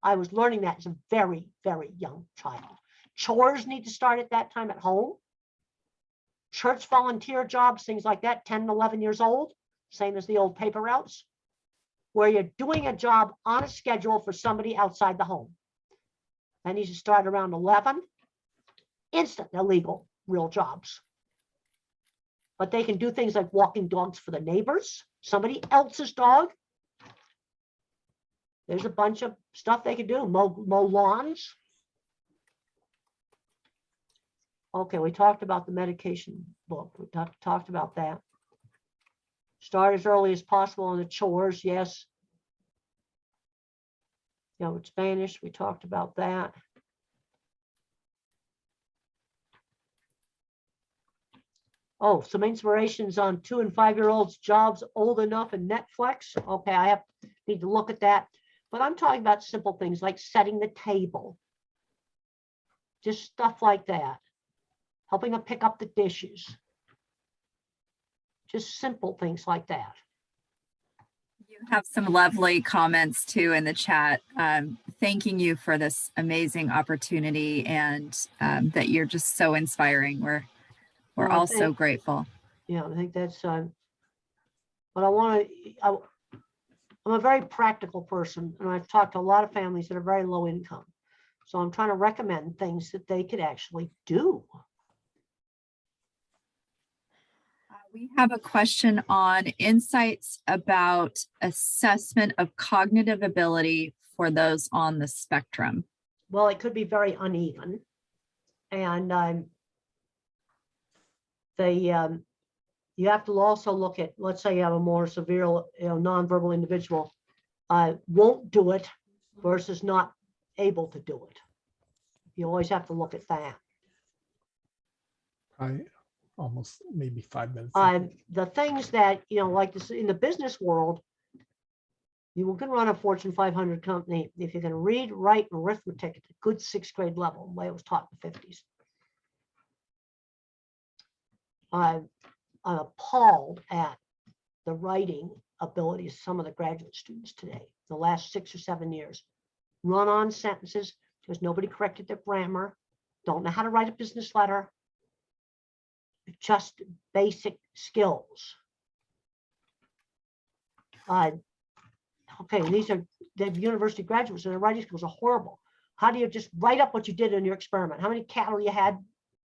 Speaker 2: I was learning that as a very, very young child. Chores need to start at that time at home. Church volunteer jobs, things like that, 10 and 11 years old, same as the old paper routes, where you're doing a job on a schedule for somebody outside the home. That needs to start around 11. Instant illegal, real jobs. But they can do things like walking dogs for the neighbors, somebody else's dog. There's a bunch of stuff they can do, mow lawns. Okay, we talked about the medication book. We talked about that. Start as early as possible on the chores, yes. With Spanish, we talked about that. Oh, some inspirations on 2 and 5-year-olds, jobs old enough, and Netflix. Okay, I need to look at that. But I'm talking about simple things like setting the table. Just stuff like that. Helping them pick up the dishes. Just simple things like that.
Speaker 1: you have some lovely comments too in the chat, thanking you for this amazing opportunity and that you're just so inspiring. We're all so grateful.
Speaker 2: Yeah, I think that's, but I'm a very practical person, and I've talked to a lot of families that are very low income. So I'm trying to recommend things that they could actually do.
Speaker 1: We have a question on insights about assessment of cognitive ability for those on the spectrum.
Speaker 2: Well, it could be very uneven. And you have to also look at, let's say you have a more severe, nonverbal individual, won't do it versus not able to do it. You always have to look at that.
Speaker 5: Almost maybe 5 minutes.
Speaker 2: The things that, like this in the business world, you can run a Fortune 500 company if you can read, write, and arithmetic at a good 6th grade level, the way it was taught in the 50s. I'm appalled at the writing abilities of some of the graduate students today, the last 6 or 7 years. Run-on sentences because nobody corrected their grammar, don't know how to write a business letter, just basic skills. Okay, these are the university graduates and their writing skills are horrible. How do you just write up what you did in your experiment? How many cattle you had?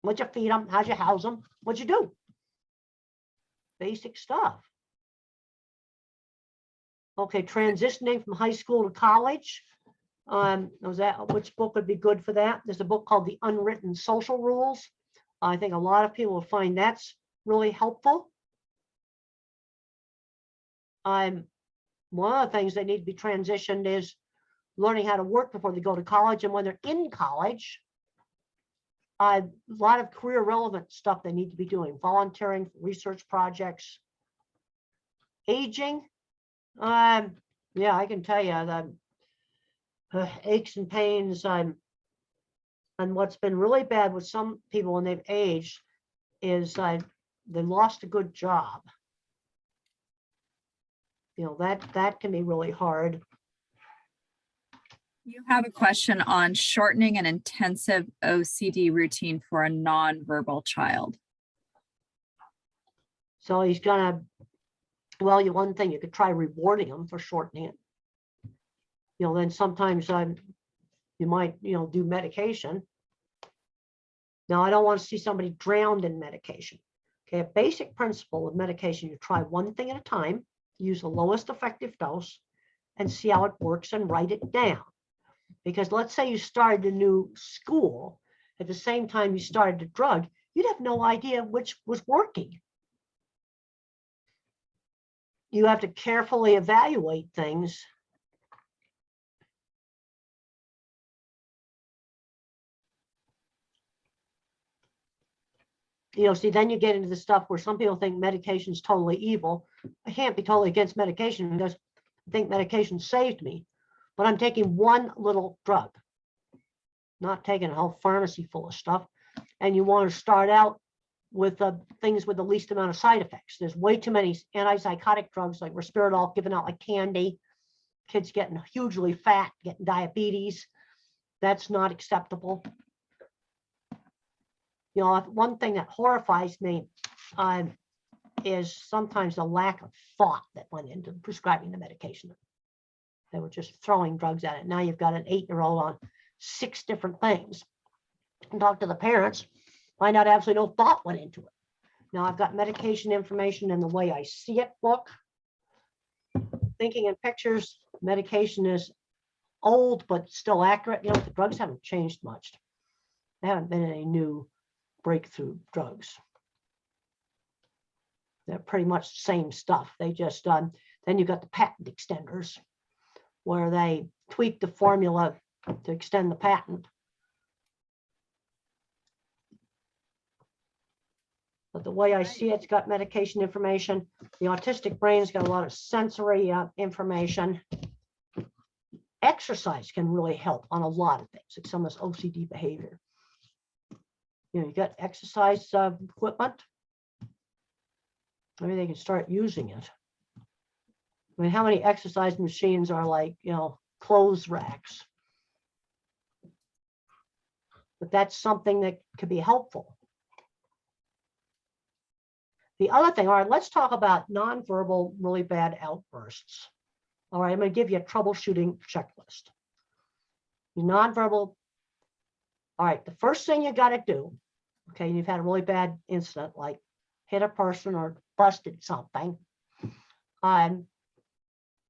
Speaker 2: What'd you feed them? How'd you house them? What'd you do? Basic stuff. Okay, transitioning from high school to college. Which book would be good for that? There's a book called The Unwritten Social Rules. I think a lot of people will find that's really helpful. One of the things that need to be transitioned is learning how to work before they go to college, and when they're in college, a lot of career relevant stuff they need to be doing, volunteering for research projects. Aging, yeah, I can tell you the aches and pains, and what's been really bad with some people when they've aged is they lost a good job. You know, that can be really hard.
Speaker 1: You have a question on shortening an intensive OCD routine for a nonverbal child.
Speaker 2: So he's gonna, well, one thing you could try rewarding him for shortening it. You know, then sometimes you might, you know, do medication. Now, I don't want to see somebody drowned in medication. Okay, a basic principle of medication, you try one thing at a time, use the lowest effective dose, and see how it works and write it down. Because let's say you started a new school, at the same time you started a drug, you'd have no idea which was working. You have to carefully evaluate things. You know, see, then you get into the stuff where some people think medication is totally evil. I can't be totally against medication because I think medication saved me, but I'm taking one little drug, not taking a whole pharmacy full of stuff. And you want to start out with the things with the least amount of side effects. There's way too many antipsychotic drugs like Risperdal given out like candy. Kids getting hugely fat, getting diabetes. That's not acceptable. You know, one thing that horrifies me is sometimes the lack of thought that went into prescribing the medication. They were just throwing drugs at it. Now you've got an 8-year-old on 6 different things. And talk to the parents, find out absolutely no thought went into it. Now I've got medication information in the way I see it book. Thinking in pictures, medication is old but still accurate. You know, the drugs haven't changed much. There haven't been any new breakthrough drugs. They're pretty much the same stuff. They just then you got the patent extenders where they tweak the formula to extend the patent. But the way I see it, it's got medication information. The autistic brain's got a lot of sensory information. Exercise can really help on a lot of things, like some of this OCD behavior. You know, you got exercise equipment. Maybe they can start using it. I mean, how many exercise machines are like, you know, clothes racks? But that's something that could be helpful. The other thing, all right, let's talk about nonverbal, really bad outbursts. All right, I'm going to give you a troubleshooting checklist. Nonverbal. All right, the first thing you got to do, okay, you've had a really bad incident, like hit a person or busted something,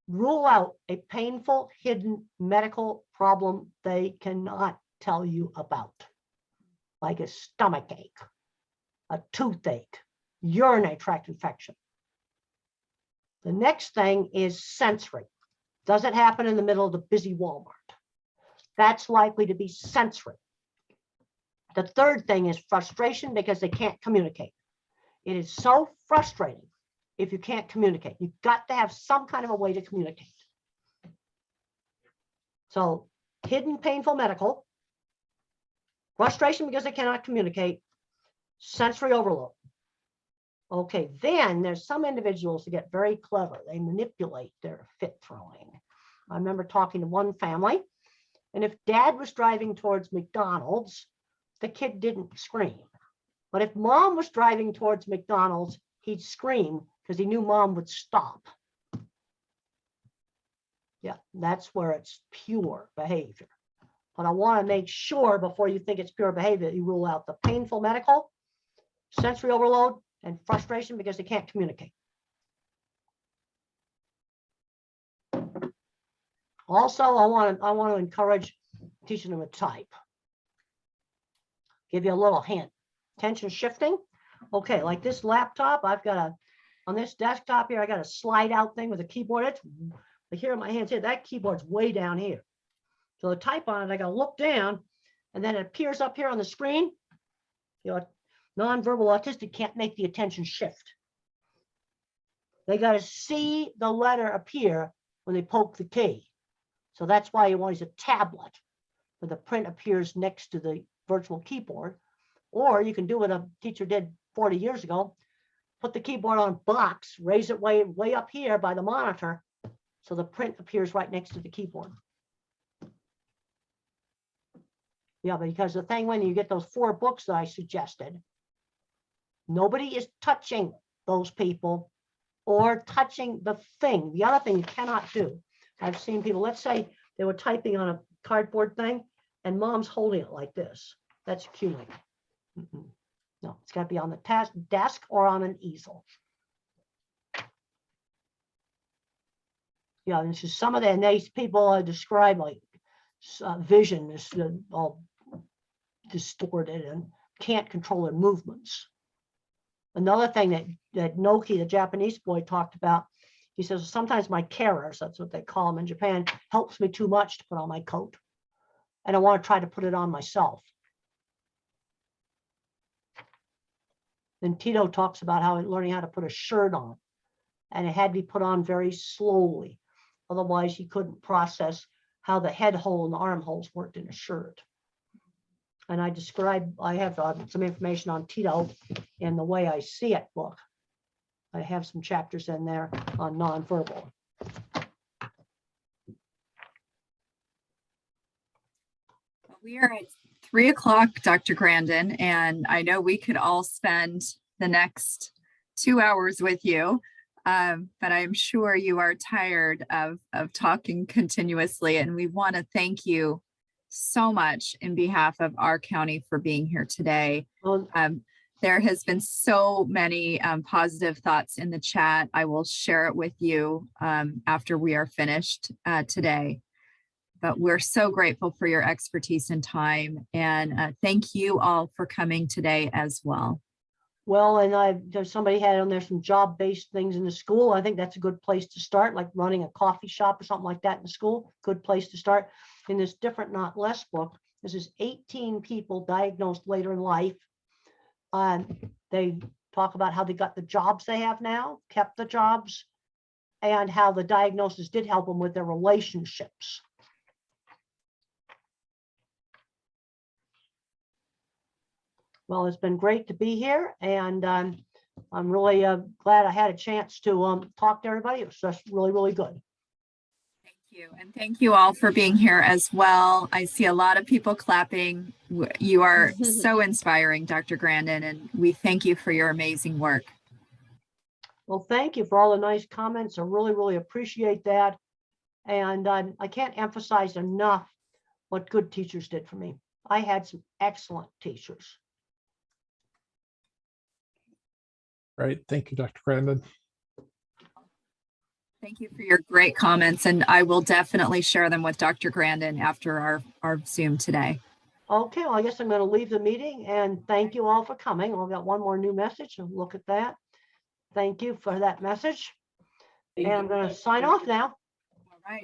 Speaker 2: rule out a painful, hidden medical problem they cannot tell you about, like a stomach ache, a toothache, urinary tract infection. The next thing is sensory. Does it happen in the middle of the busy Walmart? That's likely to be sensory. The third thing is frustration because they can't communicate. It is so frustrating if you can't communicate. You've got to have some kind of a way to communicate. So hidden painful medical, frustration because they cannot communicate, sensory overload. Okay, then there's some individuals that get very clever. They manipulate their fit throwing. I remember talking to one family, and if dad was driving towards McDonald's, the kid didn't scream. But if mom was driving towards McDonald's, he'd scream because he knew mom would stop. Yeah, that's where it's pure behavior. But I want to make sure before you think it's pure behavior, that you rule out the painful medical, sensory overload, and frustration because they can't communicate. Also, I want to encourage teaching them to type. Give you a little hint. Attention shifting. Okay, like this laptop, I've got on this desktop here, I got a slide out thing with a keyboard. It's here in my hands here. That keyboard's way down here. So to type on it, I got to look down, and then it appears up here on the screen. You know, nonverbal autistic can't make the attention shift. They got to see the letter appear when they poke the key. So that's why you want to use a tablet where the print appears next to the virtual keyboard. Or you can do what a teacher did 40 years ago, put the keyboard on a box, raise it way up here by the monitor, so the print appears right next to the keyboard. Yeah, because the thing, when you get those 4 books that I suggested, nobody is touching those people or touching the thing. The other thing you cannot do. I've seen people, let's say they were typing on a cardboard thing and mom's holding it like this. That's cueing. No, it's got to be on the desk or on an easel. Yeah, this is some of that. And these people describe like vision is all distorted and can't control their movements. Another thing that Noki, the Japanese boy, talked about, he says, sometimes my carers, that's what they call them in Japan, helps me too much to put on my coat. And I want to try to put it on myself. Then Tito talks about how learning how to put a shirt on, and it had to be put on very slowly. Otherwise, he couldn't process how the head hole and the armholes worked in a shirt. And I have some information on Tito in the Way I See It book. I have some chapters in there on nonverbal.
Speaker 1: We are at 3 o'clock, Dr. Grandin, and I know we could all spend the next 2 hours with you, but I'm sure you are tired of talking continuously, and we want to thank you so much in behalf of our county for being here today.
Speaker 2: Well,
Speaker 1: there has been so many positive thoughts in the chat. I will share it with you after we are finished today. But we're so grateful for your expertise and time. And thank you all for coming today as well.
Speaker 2: Well, and there's somebody had on there some job-based things in the school. I think that's a good place to start, like running a coffee shop or something like that in the school. Good place to start. In this Different Not Less book, this is 18 people diagnosed later in life. They talk about how they got the jobs they have now, kept the jobs, and how the diagnosis did help them with their relationships. Well, it's been great to be here, and I'm really glad I had a chance to talk to everybody. It was just really, really good.
Speaker 1: Thank you. And thank you all for being here as well. I see a lot of people clapping. You are so inspiring, Dr. Grandin, and we thank you for your amazing work.
Speaker 2: Well, thank you for all the nice comments. I really, really appreciate that. And I can't emphasize enough what good teachers did for me. I had some excellent teachers.
Speaker 5: Right. Thank you, Dr. Grandin.
Speaker 1: Thank you for your great comments, and I will definitely share them with Dr. Grandin after our Zoom today. Okay, well, I guess I'm going to leave the meeting, and thank you all for coming. We've got one more new message, so look at that. Thank you for that message. And I'm going to sign off now.